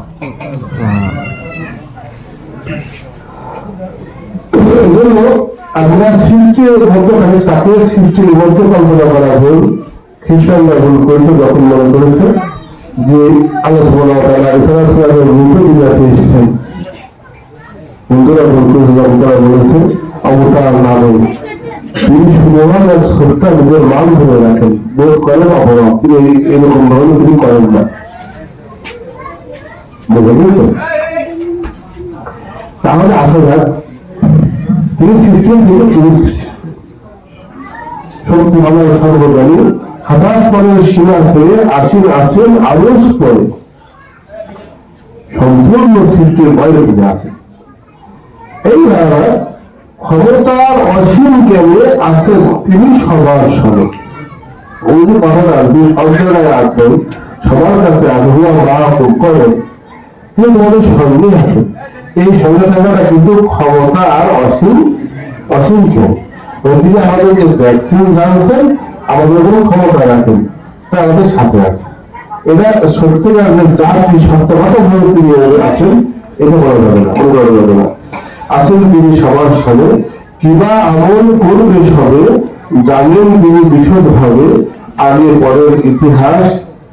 এজন্য আপনার সৃষ্টির মধ্যে তাকে সৃষ্টির মধ্যে কল্পনা করা ভুল খ্রিস্টানরা ভুল করেছে যখন মনে করেছে যে আল্লাহ সুবহানাহু ওয়া তাআলা ঈসা আলাইহিস সালামের রূপে দুনিয়াতে এসেছেন বন্ধুরা ভুল করেছে যখন তারা বলেছে অবতার নামে তিনি শুধুমাত্র এক ছোট্ট নিজের মান ধরে রাখেন বোধ করেন অপরাধ তিনি এরকম ধরনের তিনি করেন না বুঝে গেছেন তাহলে আসা যাক তিনি সৃষ্টির শক্তি আমার সর্বজ্ঞানী হঠাৎ পরের সীমা ছেড়ে আসীন আছেন আলোচ পরে সম্পূর্ণ সৃষ্টির বাইরে তিনি আছেন এইভাবে ক্ষমতার অসীম জ্ঞানে আছেন তিনি সবার সঙ্গে ওই যে কথাটা তিনি সরকারে আছেন সবার কাছে আবহাওয়া করে তিনি তোমাদের সঙ্গে আছেন এই সঙ্গে থাকাটা কিন্তু ক্ষমতা আর অসীম অসীম জ্ঞান তিনি আমাদেরকে ভ্যাকসিন জানছেন আমাদের কোনো ক্ষমতা রাখেন তা আমাদের সাথে আছে এটা সত্যিকার যে জাতি সত্যগত ভাবে তিনি আছেন এটা বলা যাবে না বলা যাবে না আছেন তিনি সবার সঙ্গে কিবা আমল করবে সবে জানেন তিনি বিশদ ভাবে আগে পরের ইতিহাস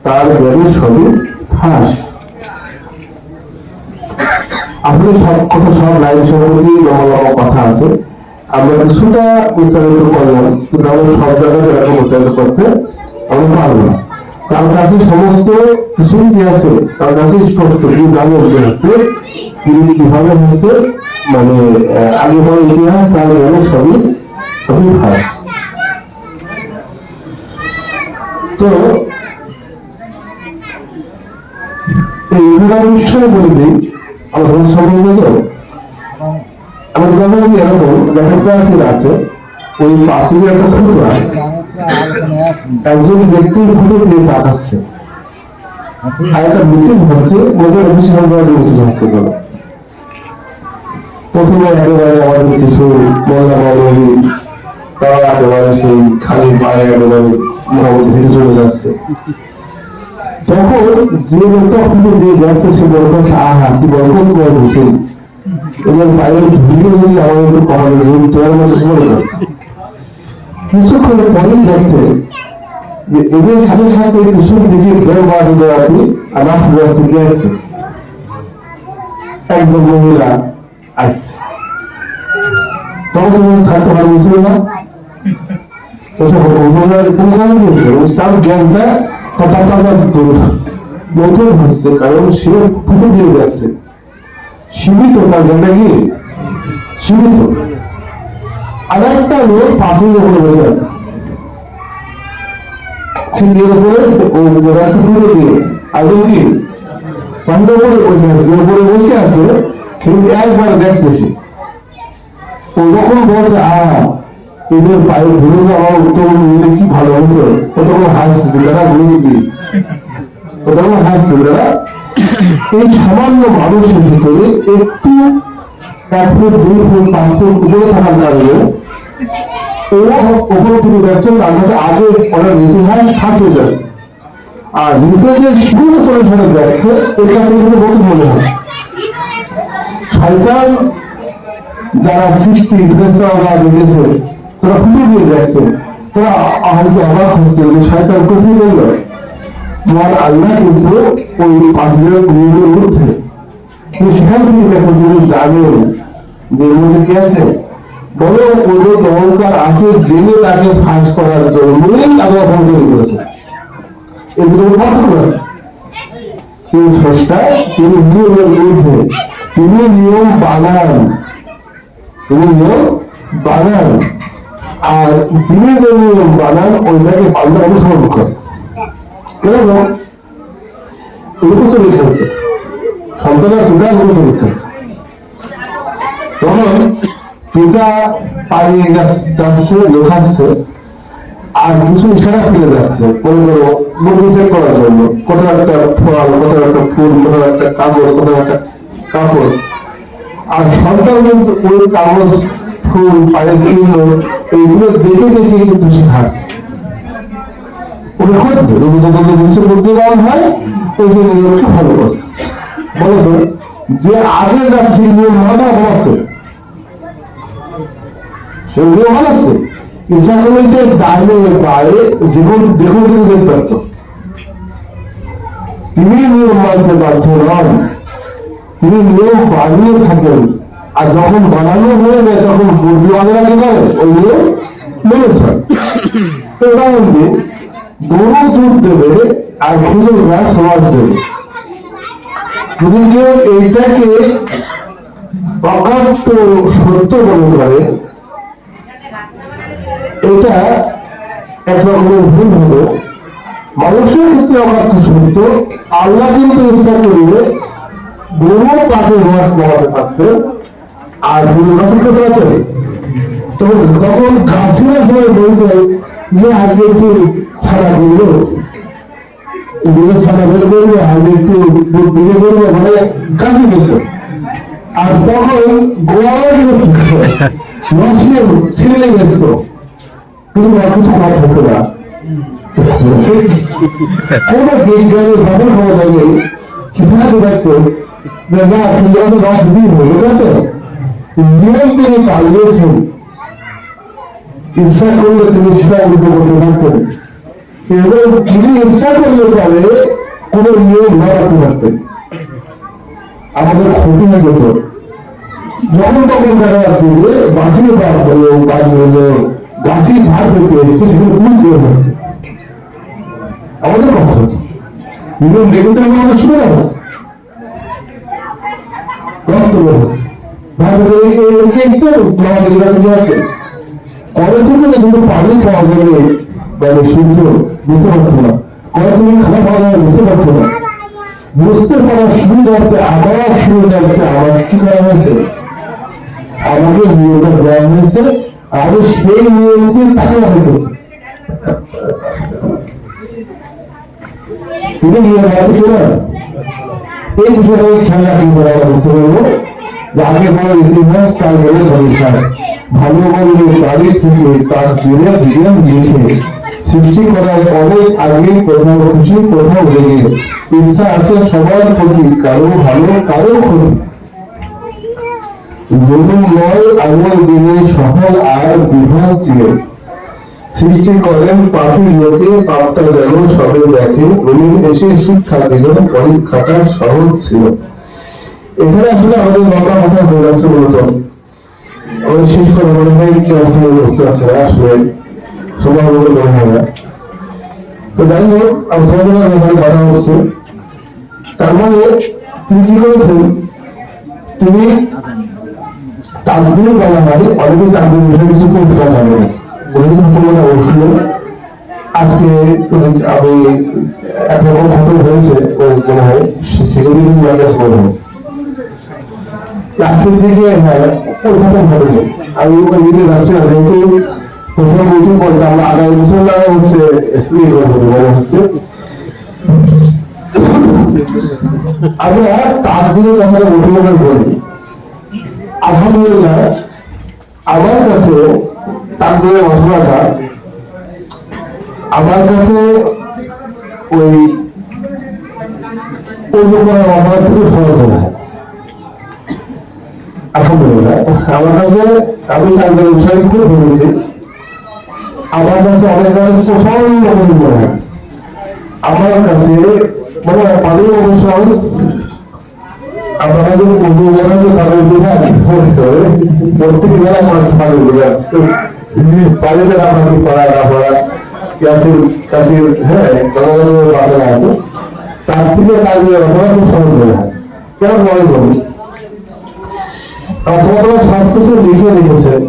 তার জ্ঞানের সবে ফাঁস আপনি সব কথা সব লাইন সম্পর্কে লম্বা কথা আছে আমরা কিছুটা বিস্তারিত করলাম কিন্তু আমরা সব জায়গায় এরকম বিস্তারিত করতে আমরা পারবো না তার কাছে সমস্ত কিছুই কি আছে তার কাছে স্পষ্ট কি জানেন যে হচ্ছে তিনি কিভাবে হচ্ছে মানে আগে পরে ইতিহাস তার জ্ঞানের সবই সবই ফাঁস তো এই বিষয়ে বলে দিই আমাদের সম্বন্ধে তো আমাদের গ্রামে এরকম দেখা আছে ওই পাশে একটা ফুটো আছে একজন ব্যক্তি ফুটো দিয়ে পাঠাচ্ছে আর একটা মিছিল হচ্ছে ওদের মিছিল হচ্ছে বলে প্রথমে একেবারে আমাদের কিছু মহিলা মৌলবী তারা একেবারে সেই খালি পায়ে একেবারে মোটামুটি হেঁটে চলে যাচ্ছে তখন যে লোকটা ফুটো দিয়ে যাচ্ছে সে বলতেছে আহা কি বলতেন মিছিল এবার বাইরের ভিডিও যদি আমার একটু কমানো জন্য তোমার মধ্যে সময় করছে কিছুক্ষণ পরেই দেখছে যে এদের সাথে সাথে কুসুম দিকে ব্যবহার দেওয়াতে আমার ফিরাজ থেকে আসছে একদম মহিলা আসছে তখন তুমি থাকতে ভালো বুঝছিল না ওসব কোন কারণ দিয়েছে তার জ্ঞানটা হঠাৎ নতুন হচ্ছে কারণ সে ফুটে দিয়ে যাচ্ছে সীমিত তার জ্ঞানটা কি সীমিত আর একটা লোক পাথরের উপরে বসে আছে সিঁড়ির উপরে রাস্তা খুলে দিয়ে আগে কি পাথরের উপরে বসে আছে যে উপরে বসে আছে কিন্তু একবার দেখছে সে ওরকম বলছে এদের পায়ে ধরে আমার উত্তম নিলে কি ভালো হতো তখন হাসছে তারা বুঝবি তখন হাসছে তারা এই সামান্য মানুষের ভিতরে একটু 1 ফুট 2 ফুট 5 ফুট উপরে থাকার কারণে ওরা ওপর থেকে দেখছেন তার কাছে আগে অনেক ইতিহাস ফাঁস হয়ে যাচ্ছে আর নিচে যে শুরু করে সাথে দেখছে এর কাছে এগুলো নতুন মনে হয় শয়তান যারা সৃষ্টি ফেরেশতারা দেখেছে তারা খুলে দিয়ে দেখছে তারা হয়তো অবাক হচ্ছে যে শয়তান কোথায় গেল তোমার আল্লাহ কিন্তু ওই পাঁচের গুণের ঊর্ধ্বে কিন্তু সেখান থেকে দেখো তুমি জানেন যে এর মধ্যে কি আছে বলো ওদের দমনকার আছে জেনে তাকে ফাঁস করার জন্যই আল্লাহ তৈরি করেছে এগুলো পার্থক্য আছে তিনি স্রষ্টা তিনি নিয়মের ঊর্ধ্বে তিনি নিয়ম বানান আর তিনি যে নিয়ম বানান ওইটাকে বাংলা অনুসরণ করে কেন লোক চলে খেলছে সন্তানের পিতা লোক চলে খেলছে তখন পিতা পানি যাচ্ছে লোকাচ্ছে আর কিছু ইশারা ফেলে যাচ্ছে কোনো মুরগি চেক করার জন্য কোথাও একটা ফল কোথাও একটা ফুল কোথাও একটা কাগজ কোথাও একটা কাপড় আর সন্তান কিন্তু ওই কাগজ ফুল পায়ের চিহ্ন এইগুলো দেখে দেখে কিন্তু সে হাঁটছে ওটা করছে যদি যত বিশ্ব বুদ্ধিমান হয় ওই যে নিয়মকে ফলো করছে বলতো যে আগে যাচ্ছে নিয়ম মাথা বানাচ্ছে সেগুলো বানাচ্ছে ইচ্ছা করেছে ডাইনে বাইরে জীবন দেখুন তিনি যেতে পারত তিনি নিয়ম মানতে বাধ্য নন তিনি নিয়ম বানিয়ে থাকেন আর যখন বানানো হয়ে যায় তখন বুদ্ধিমানেরা কি করে ওই নিয়ম মেনে চলে উদাহরণ দিন গরু দুধ দেবে আর খেজুর গাছ সমাজ দেবে যদি কেউ এইটাকে অকাট্য সত্য মনে করে এটা এক রকমের ভুল হলো মানুষের ক্ষেত্রে অকাট্য সত্য আল্লাহ কিন্তু ইচ্ছা করলে গরু তাকে রোয়াট করাতে পারতেন আর যদি গাছের ক্ষেত্রে আছে তখন গাছের সময় বলতে যে আজকে একটু ছাড়া করলো ছাড়া বের করবো আজকে একটু দিকে করবো মানে গাছে কিন্তু আর তখন গোয়ালাই ছেড়ে গেছিল কিছু কিছু করা থাকতো না কোন বিজ্ঞানের ভাবে সমাধান নেই সিদ্ধান্ত রাখতো যে না কিন্তু গাছ দিন হলো তো নিয়ম তিনি পালিয়েছেন ইচ্ছা করলে তিনি সেটা উল্টো করতে পারতেন এবং তিনি ইচ্ছা করলে পারে কোন নিয়ম না রাখতে পারতেন আমাদের ক্ষতি হয়ে যেত যখন তখন দেখা যাচ্ছে যে বাঁচিয়ে ভাগ হলো বাড়ি হলো গাছি ভাগ হতে এসছে সেগুলো পুলিশ বের হচ্ছে আমাদের কষ্ট নিয়ম দেখেছেন আমাদের শুনে যাচ্ছে রক্ত বের হচ্ছে কবে থেকে কিন্তু পানি পাওয়া যাবে মানে শুদ্ধ বুঝতে পারতো না কবে থেকে খাওয়া পাওয়া যাবে বুঝতে পারতো না বুঝতে পারার সুবিধার্থে আবার সুবিধার্থে আমার কি করা হয়েছে আমাকে নিয়মটা দেওয়া হয়েছে আর সেই নিয়মকে তাকে হয়েছে তিনি নিয়ম রাখতে ছিলেন এই বিষয়টা খেয়াল রাখি বলে আমরা বুঝতে পারবো যে আগে বড় ইতিহাস তার বলে সবিশ্বাস ভালো বললে তারিখ থেকে তার দিনের জীবন লিখে সৃষ্টি করার অনেক আগে কোথাও খুশি কোথাও লেগে ইচ্ছা আছে সবার প্রতি কারো ভালো কারো ক্ষতি জমিময় আগুন দিনে সফল আর বিভাগ চিরে সৃষ্টি করেন পাপি লোকে পাপটা যেন সবে দেখে উনি এসে শিক্ষা দিল পরীক্ষাটা সহজ ছিল। এখানে আসলে আমাদের লম্বা কথা হয়ে যাচ্ছে মূলত আমাদের শেষ করে মনে হয় কি অবস্থায় বুঝতে পারছে না আসলে সবার মনে মনে হয় না। তো যাই হোক আলোচনার ব্যাপারে কথা হচ্ছে তার মানে তিনি কি করেছেন তিনি তাকবীর বলা হয় অনেকে তাকবীর বিষয়ে কিছু কৌশল জানে না উঠলো আজকে আমি একরকম খতম হয়েছে মনে হয় সেগুলো কিছু ম্যানেজ করবো রাত্রের দিকে হ্যাঁ ওই খতম হবে আমি ওই দিকে যাচ্ছি না যেহেতু প্রথম মিটিং করছে আমরা আগামী বছর লাগা হচ্ছে মনে হচ্ছে আমরা তাকবীরের কথা উঠে বলি আলহামদুলিল্লাহ আমার কাছে তাকবীরের মশলাটা আমার কাছে ওই করার মশলা থেকে সহজ হয় আলহামদুলিল্লাহ আমার কাছে আমি তাকবীরের বিষয় খুব ভেবেছি আমার কাছে অনেক কাছে প্রচন্ড মনে হয় আমার কাছে মানে পানির অবসর আপনারা যদি বন্ধু বলেন যে পানির বিভাগ পড়তে হবে প্রত্যেক বেলা মানুষ পানির বিভাগ পানিতে আপনাকে পড়া না পড়া কাছের হ্যাঁ জনগণের বাসনা আছে তার থেকে কাজের রচনা খুব সহজ হয়ে হয় কেন মনে করি আপনারা সবকিছু লিখে রেখেছেন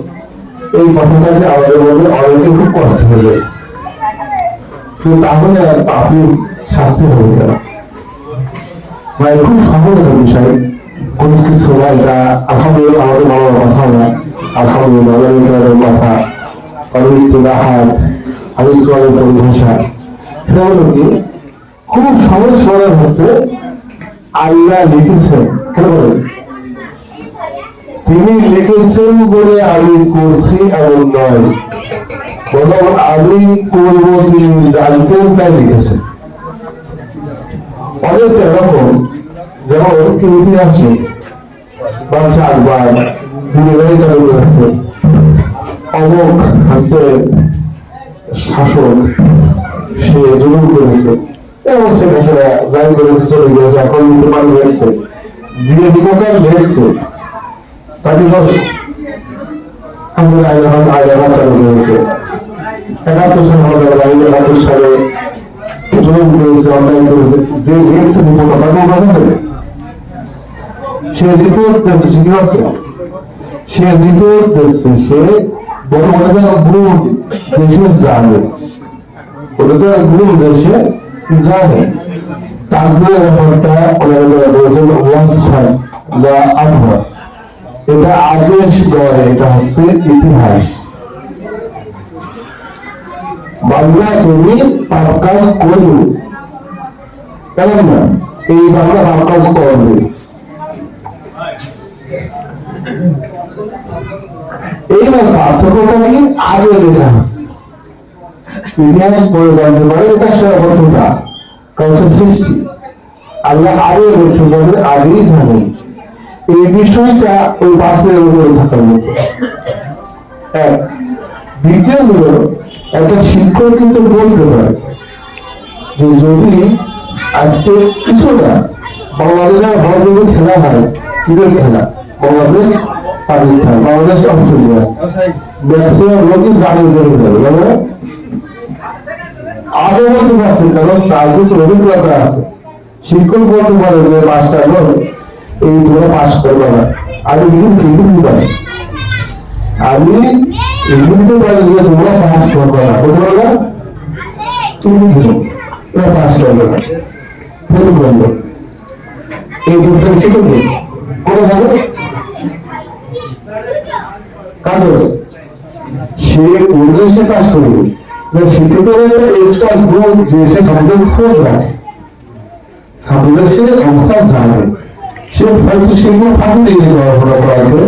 এই কথাটাকে আমাদের মধ্যে অনেকে খুব কষ্ট হয়ে যায় কিন্তু তাহলে আপনি শাস্তি হবে কেন মানে খুব সহজ একটা বিষয় কোন কিছু না এটা আলহামদুলিল্লাহ আমাদের বাবার কথা না আলহামদুলিল্লাহ কথা হাত হাদিস পরিভাষা এটা হলো কি খুব সহজ সরল হচ্ছে আল্লাহ লিখেছেন কেন বলেন তিনি লিখেছেন বলে আমি করছি এমন নয় বরং আমি করব তিনি জানতেন তাই লিখেছেন অনেক এরকম যেমন ইতিহাসে বাদশাহ আকবর দুনিয়ায় চালু করেছে অমুক হচ্ছে শাসক সে জুলুম করেছে এবং সেখানে যাই করেছে চলে গেছে এখন নির্মাণ হয়েছে যে উপকার লেগেছে তাকে দোষ হাজার আগে চালু করেছে ৭১ সালে জুলুম করেছে অন্যায় করেছে যে লেগেছে রিপোর্ট আপনার কাছে সে রিপোর্ট দিচ্ছে সে কি হচ্ছে সে রিপোর্ট দিচ্ছে সে বড় বড় গুণ যে সে জানে ওটা গুণ যে সে জানে তাকবীর ব্যাপারটা ওনারা বলেছেন ওয়াসফান বা আবহাওয়া এটা আদেশ নয় এটা হচ্ছে ইতিহাস বাংলা তুমি পাপ কাজ করো কেমন না এই বাংলা পাপ কাজ করবে এইবার পার্থক্যটা কি আগে লেখা আছে ইতিহাস পড়ে জানতে পারে এটা সর্বপ্রথমটা কারণ সৃষ্টি আল্লাহ আগে রয়েছে বলে আগেই জানে এই বিষয়টা ওই পাশের উপরে থাকার মতো এক দ্বিতীয় হলো একটা শিক্ষক কিন্তু বলতে পারে যে যদি আজকে কিছু না বাংলাদেশের বড় খেলা হয় ক্রিকেট খেলা বাংলাদেশ পাকিস্তান বাংলাদেশ অস্ট্রেলিয়া ম্যাক্সিমাম লোকই জানে যাবে আগে বলতে পারছেন কারণ তার কিছু অভিজ্ঞতা আছে শিক্ষক বলতে পারে যে মাস্টার লোক এই তোমরা পাস করবে না আমি দিতে পারি আমি দিতে পারি যে তোমরা পাস করবে না বলতে পারবে তুমি পাস করবে না বলবো এই দুটো শিক্ষক কোনো ভাবে কাগজ সে পরিবেশে কাজ করবে শিক্ষকের একটা গুণ যে সে আমাদের খোঁজ রাখে ছাত্রদের সে অবস্থা জানে সে হয়তো সেগুলো ফাঁকি দিয়ে পড়াশোনা করাবে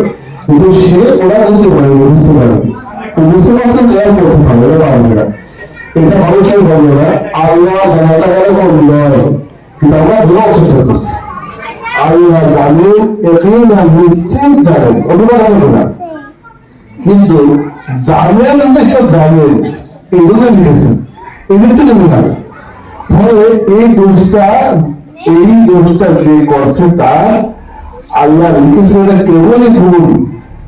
কিন্তু সে ওরা বলতে পারে বুঝতে পারবে বুঝতে পারছেন যে আর করতে পারবে ওরা পারবে না এটা মানুষের বলবে না আল্লাহ জানাটা গেলে কম নয় কিন্তু আমরা বলার চেষ্টা করছি আল্লাহ জানেন, নিশ্চিত জানেন, অনুমান হবে না, কিন্তু জানেন যে সব জানেন এগুলো লিখেছেন, এদের থেকে মিল আছে। ফলে এই দোষটা যে করছে তার আল্লাহ লিখেছে এটা কেবলই ভুল।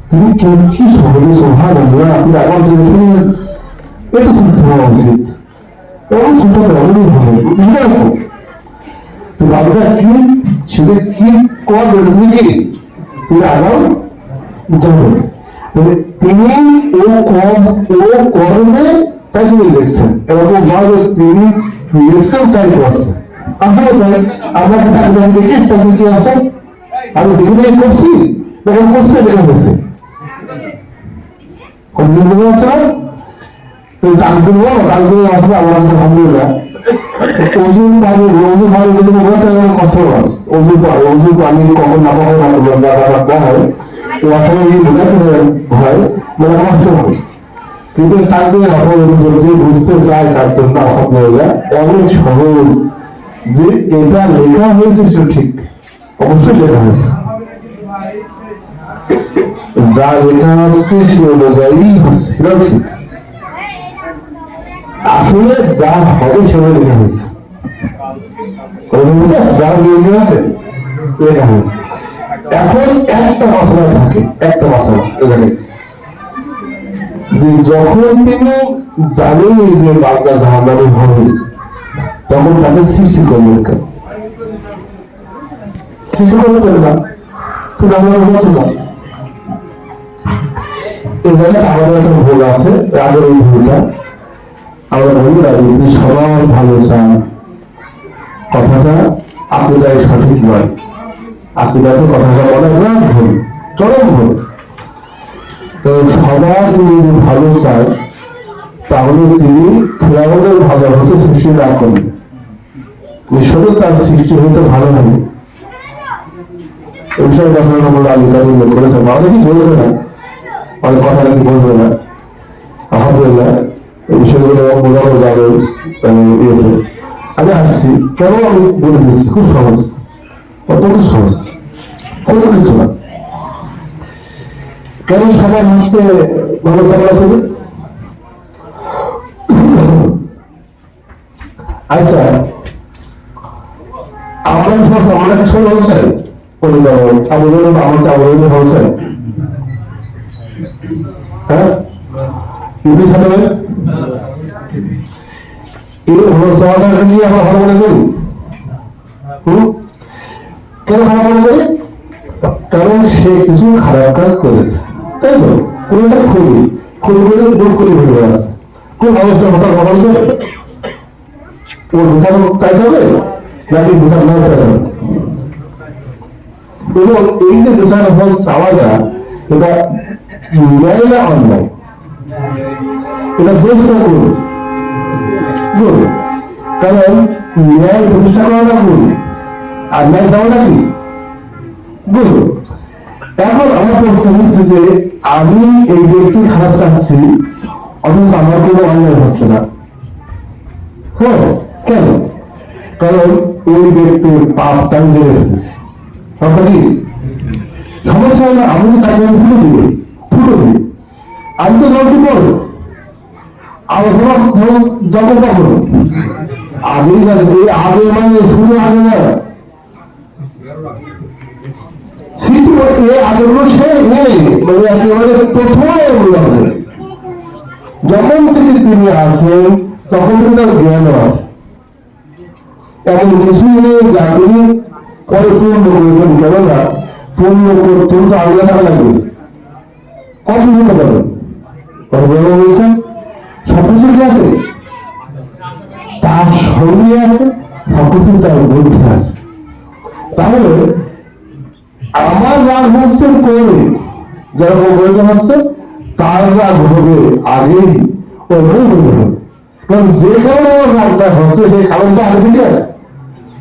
তুমি কেউ কি সহজে সোহান আল্লাহ আপনি আমার জন্য শুনলেন, এটা শুনতে হওয়া উচিত এবং ছোট অনেক ভালো তো বাবুরা কি সেটা কি করবে তুমি কি তুমি আগাম জানো তিনি ও করবে তাই তিনি লিখছেন এরকম ভাবে তিনি লিখছেন তাই করছেন। আমরা তাই আমরা দেখিস তাকে কি আছে আমি দেখে করছি তখন করছে লেখা হয়েছে আলহামদুলিল্লাহ ওজন পানি যদি কষ্ট হয় ওজন পানি কখন না হয় হয় মানে কষ্ট হয়, কিন্তু তাকে যে বুঝতে চায় তার জন্য আলহামদুলিল্লাহ অনেক সহজ যে এটা লেখা হয়েছে সে ঠিক অবশ্যই লেখা হয়েছে, যা লেখা হচ্ছে সে অনুযায়ী হচ্ছে সেটাও ঠিক, আসলে যা হবে সেটা লেখা হয়েছে, যা লেখা আছে লেখা হয়েছে। এখন একটা মশলা থাকে, একটা মশলা এখানে যে যখন তিনি জানেন যে বান্দা জাহান্নামী হবে তখন তাকে সৃষ্টি করবেন কেন? সৃষ্টি করবেন না শুধু আমার মতো না, এখানে আমাদের একটা ভুল আছে, আগের এই ভুলটা আমরা বলি না যদি সবার ভালো চান কথাটা আকিদায় সঠিক নয়, আকিদাতে কথাটা বলা ভুল, চরম ভুল। তো সবার যদি ভালো চায় তাহলে তিনি ফেরাউনের ভালো হতে সৃষ্টি না করবেন, নিঃসন্দেহে তার সৃষ্টি হতে ভালো হবে। এই বিষয়ে কথা আমরা আলিকার উল্লেখ করেছেন, অনেকেই বলছে না, অনেক কথা নাকি বলবে না, আলহামদুলিল্লাহ এই বিষয়গুলো বোঝানো যাবে ইয়েতে। আমি আসছি কেন আমি বলে দিচ্ছি, খুব সহজ, অত্যন্ত সহজ, কোনো কিছু না। কেন সবাই হচ্ছে ভালো চাকরা করবে? আচ্ছা আমরা সব অনেক সময় ভালো চাই পরিবার আমাদের আমাকে আমাদের ভালো চাই, হ্যাঁ ইউপি সাথে এই ভালো চাওয়াটা নিয়ে আমরা ভালো মনে করি। কেন ভালো মনে করি? কারণ সে কিছু খারাপ কাজ করেছে, তাই তো কোনটা খুবই খুবই করে দূর করে ভেবে আছে, কোন অবস্থা হঠাৎ ঘটনা ওর বোঝানো তাই যাবে নাকি বোঝানো না তাই যাবে, এবং এই যে বোঝানো হল চাওয়াটা এটা ন্যায় না অন্যায়, এটা দোষটা করবে, কারণ ন্যায় প্রতিষ্ঠা করাটা ভুল আর ন্যায় চাওয়াটা কি ভুল। এখন আমার প্রশ্ন হচ্ছে যে আমি এই ব্যক্তি খারাপ চাচ্ছি অথচ আমার কোনো অন্যায় হচ্ছে না, হ্যাঁ কেন? কারণ ওই ব্যক্তির পাপটা আমি জেনে ফেলেছি, কি সমস্যা হলো আমি তো তাকে ফুটো দিই, আমি তো জলছি পড়ো আমার যত কখনো আগে আগে মানে শুরু আগে না যখন থেকে তিনি আছেন তখন থেকে তার জ্ঞানও আছে, এমন কিছু নেই যা তিনি পরে পূর্ণ করেছেন, কেননা পূর্ণ করতে তো আগে থাকা লাগবে, কত হতে পারে বলছেন সবকিছু কি আছে তার সঙ্গে আছে, সবকিছু তার মধ্যে আছে। তাহলে আমার রাগ হচ্ছে করে যারা প্রয়োজন হচ্ছে তার রাগ হবে আগেই ওইভাবে বলতে হবে, কারণ যে কারণে আমার রাগটা হচ্ছে সেই কারণটা আগে থেকে আছে,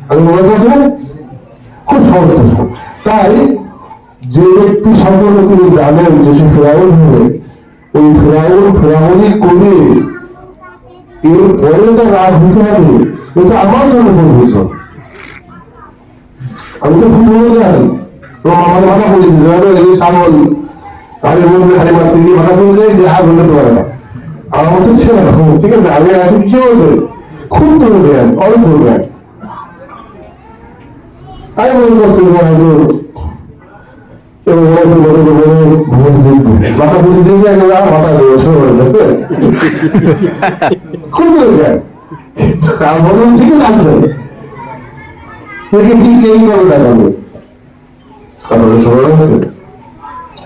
আমি মনে করছি না খুব সহজ। তাই যে ব্যক্তি সম্পর্কে তিনি জানেন যে সে ফেরাউন হবে, ওই ফেরাউনি করে এর পরে তো রাগ হতে হবে, এটা আমার জন্য প্রযোজ্য, আমি তো খুব মনে আছি তো আমার মাথা বলে দিচ্ছে ছাগল আগে বলবে খালি মাত্র দিয়ে মাথা বলে দেয় যে আর বলতে পারে না আমার মতো ছিল ঠিক আছে আমি আছি কি বলতে খুব তোর জ্ঞান অল্প জ্ঞান আমি মনে করছি যে হয়তো মাথা বলে দিয়েছে একেবারে আর মাথা দিয়েছে খুব তোর জ্ঞান তার বলুন ঠিক আছে একে ঠিক এই করে দেখাবে কারণ সবাই আছে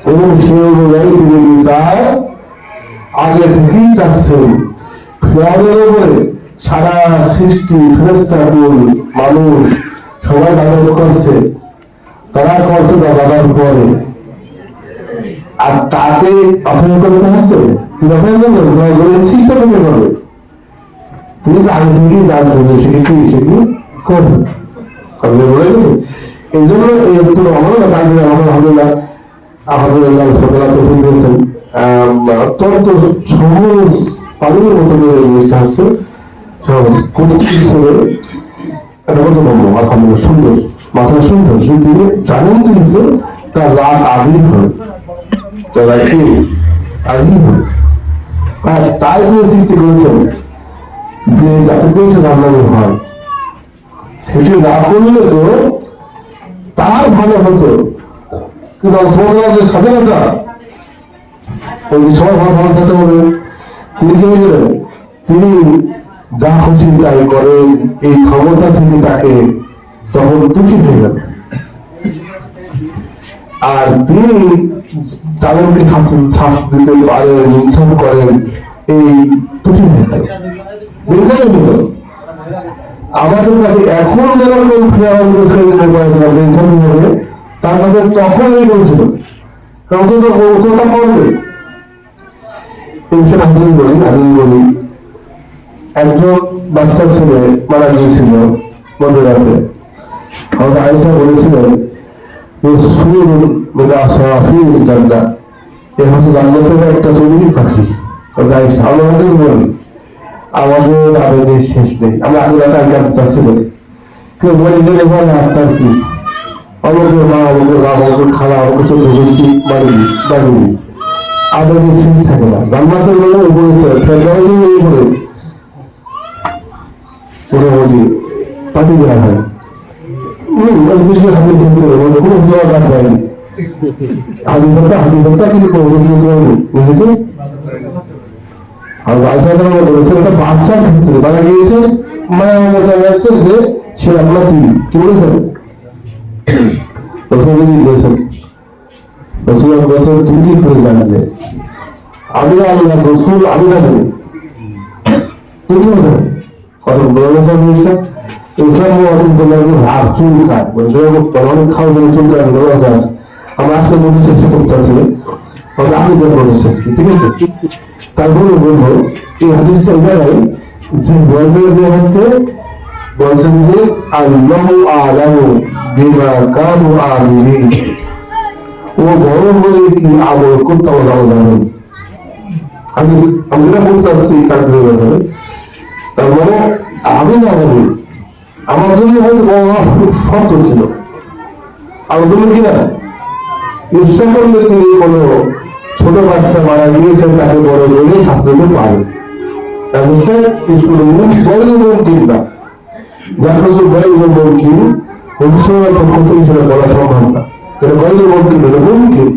এবং সে অনুযায়ী তিনি বিচার আগে থেকেই চাচ্ছেন ফেরাউনের উপরে সারা সৃষ্টি ফেরেশতা কুল মানুষ সবাই নাটক করছে তারা করছে যাবার পরে আর তাকে অপেক্ষা করতে হচ্ছে তিনি অপেক্ষা করবেন সৃষ্টি অপেক্ষা করবে তিনি তো আগে থেকেই জানছেন যে সে কি করবে আপনি বলে গেছেন এই জন্য একটু আমারও না তাকে আলহামদুলিল্লাহ আলহামদুলিল্লাহ সতলা তো ঠিক দিয়েছেন অত্যন্ত সহজ পানির মতো জিনিসটা হচ্ছে সহজ কোন হিসেবে এটা কত বলবো আলহামদুলিল্লাহ সুন্দর মাথা সুন্দর যে তিনি জানেন কিন্তু তার রাত আগেই হয় তার কি আগেই হয় আর তাই তিনি সৃষ্টি করেছেন যে যাতে করে জানানো হয় সেটি না করলে তো তার ভালো হতো কিন্তু তোমার যে স্বাধীনতা ওই যে সবাই ভালো ভালো খেতে হবে তিনি কি গেলেন তিনি যা খুশি তাই করেন এই ক্ষমতা থেকে তাকে তখন দুটি হয়ে গেল আর তিনি তাদেরকে ছাপ দিতে পারেন ইনসাফ করেন এই দুটি হয়ে গেল আমাদের কাছে এখন যারা কোন ফেরাউনকে ছেড়ে দিতে পারেছিলাম বেঞ্জামিন হবে তার কাছে তখন এই বলছিল অন্তত ওটা করবে এই বিষয়ে হাদিস বলি একজন বাচ্চা ছেলে মারা গিয়েছিল মধ্যরাতে আমাদের আয়েশা বলেছিলেন যে সুর আসাফির জান্নাত এ হচ্ছে জান্নাতের একটা চড়ুই পাখি আয়েশা আমরা হাদিস বলি আমাদের আবেদের শেষ নেই আমরা আগে জানতে চাচ্ছিলাম কেউ বলে গেলে বলে আপনার কি আমাদের মা আমাদের বাবা আমাদের খালা আমাদের চোদ্দ গোষ্ঠী বাড়ি আবেদের শেষ থাকে না জান্নাতের বলে উপরে উপরে মোটামুটি পাঠি দেওয়া হয় বিশেষ হাতে খেলতে হবে কোনো দেওয়া গাছ হয়নি হাতি কিন্তু বুঝেছি আর বলেছে একটা বাচ্চার ক্ষেত্রে তারা গিয়েছে মায়া আসছে যে সে আপনার তিনি কি বলেছেন দিয়েছেন বছর তুমি কি করে জানলে আমি আল্লাহ রসুল আমি না জানি তুমি জানি কত বলেছেন জিনিসটা ইসলাম অনেক বললাম যে ভাগ চুল খায় অনেক খাওয়ার জন্য চুল খায় ব্যবস্থা আছে আমরা আসলে মধ্যে চেষ্টা করতে চাচ্ছি আমি বলতে চাচ্ছি ঠিক আছে তারপরে বলবো এই হাদিসটা জায়গায় যে বলছে যে হচ্ছে বলছেন যে আল্লাহু আ'লামু বিমা কানু আমিলিন ও বড় বলে কি আমল করতে হবে জানেন হাদিস আমি যেটা বলতে চাচ্ছি তাকে তার মানে আমি না বলি আমার জন্য হয়তো খুব শক্ত ছিল আর তুমি কিনা ইচ্ছা করলে তিনি কোনো ছোট বাচ্চা মারা গিয়েছেন তাকে বড় বলে শাস্তি দিতে পারে যার কাছে বড় মুমকিন ভবিষ্যতের পক্ষ থেকে সেটা বলা সম্ভব না এটা বড় মুমকিন এটা মুমকিন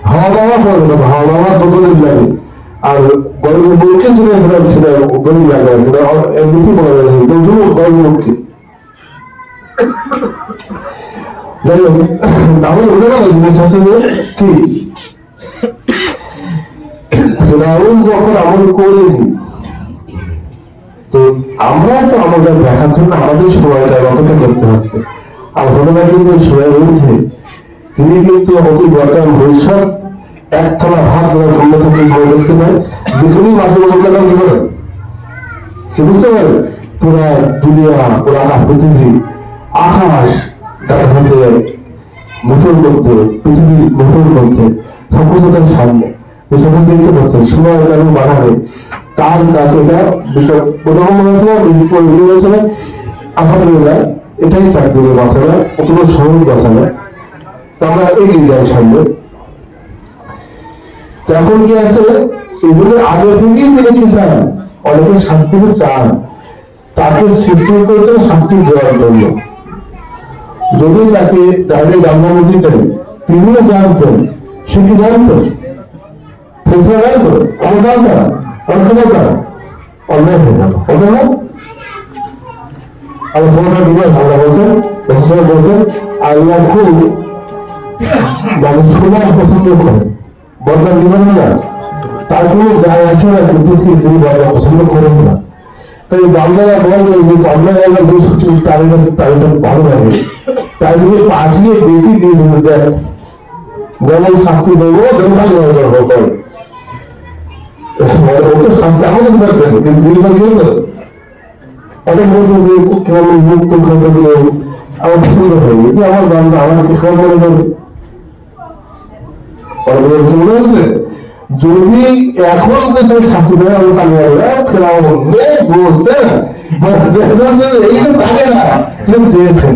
হাওয়া বাবা করবে না হাওয়া বাবা দোকানের লাগে আর বড় মুমকিন যেটা সেটা দলিল লাগে সেটা এমনিতেই বলা যায় বড় মুমকিন যাই হোক তাহলে ওটা গেল জিনিস আছে যে কি ফেরাউন যখন আমল করেনি তো আমরা তো আমাদের দেখার জন্য আমাদের সময়টা অপেক্ষা করতে হচ্ছে আর ঘটনা কিন্তু সময় উঠে তিনি কিন্তু অতি বর্তমান ভবিষ্যৎ এক থালা ভাত ধরে অন্য থেকে দেখতে পায় যেখানেই মাঝে মাঝে কি করে সে বুঝতে পারে পুরা দুনিয়া পুরা পৃথিবী আকাশ হতে মোটর করতে পৃথিবীর মোটর করতে সবকিছু তার সামনে সকল দেখতে পাচ্ছেন সময় কেন বাড়াবে তার কাছে এটা বিষয় প্রথম হয়েছিল আলহামদুলিল্লাহ এটাই তার দিনের মশালা, অতটা সহজ মশালা। আমরা এগিয়ে যাই সামনে। এখন কি আছে, এগুলো আগে থেকেই তিনি কি চান, অনেকে শান্তিকে চান, তাকে সৃষ্টি করেছেন শান্তি দেওয়ার জন্য। যদি তাকে ডাইরেক্ট জান্নাত দিতেন, তিনিও জানতেন, সে কি জানতেন, ফেসা জানতো, আমার জানতো না, অন্যায় হয়ে গেল, হতো না? আমি তোমার দিবেন আল্লাহ বলছেন, বলছেন আল্লাহ খুব মানে শোনা পছন্দ করে, বদনাম দিবেন না, তার কোনো যায় আসে না, কিন্তু তিনি বদনাম পছন্দ করেন না। তাই বাংলারা বলবে যে বাংলা জায়গা তারিটা ভালো লাগে, তাই তুমি পাঠিয়ে দেখি দিয়ে দেখ, যেমন শাস্তি দেবো যেমন করে ও তো শান্তি আমাদের পারবেন, কিন্তু দিদিমা গিয়েছে অনেক বলতো যে কেমন মুক্ত কথা দিল, আমার পছন্দ হয়নি যে আমার বাংলা আমাকে সব মনে করবে। মনে হচ্ছে যদি এখন যে তুমি শাস্তি দেবে আমি তাহলে বুঝতে এই তো থাকে না চেয়েছেন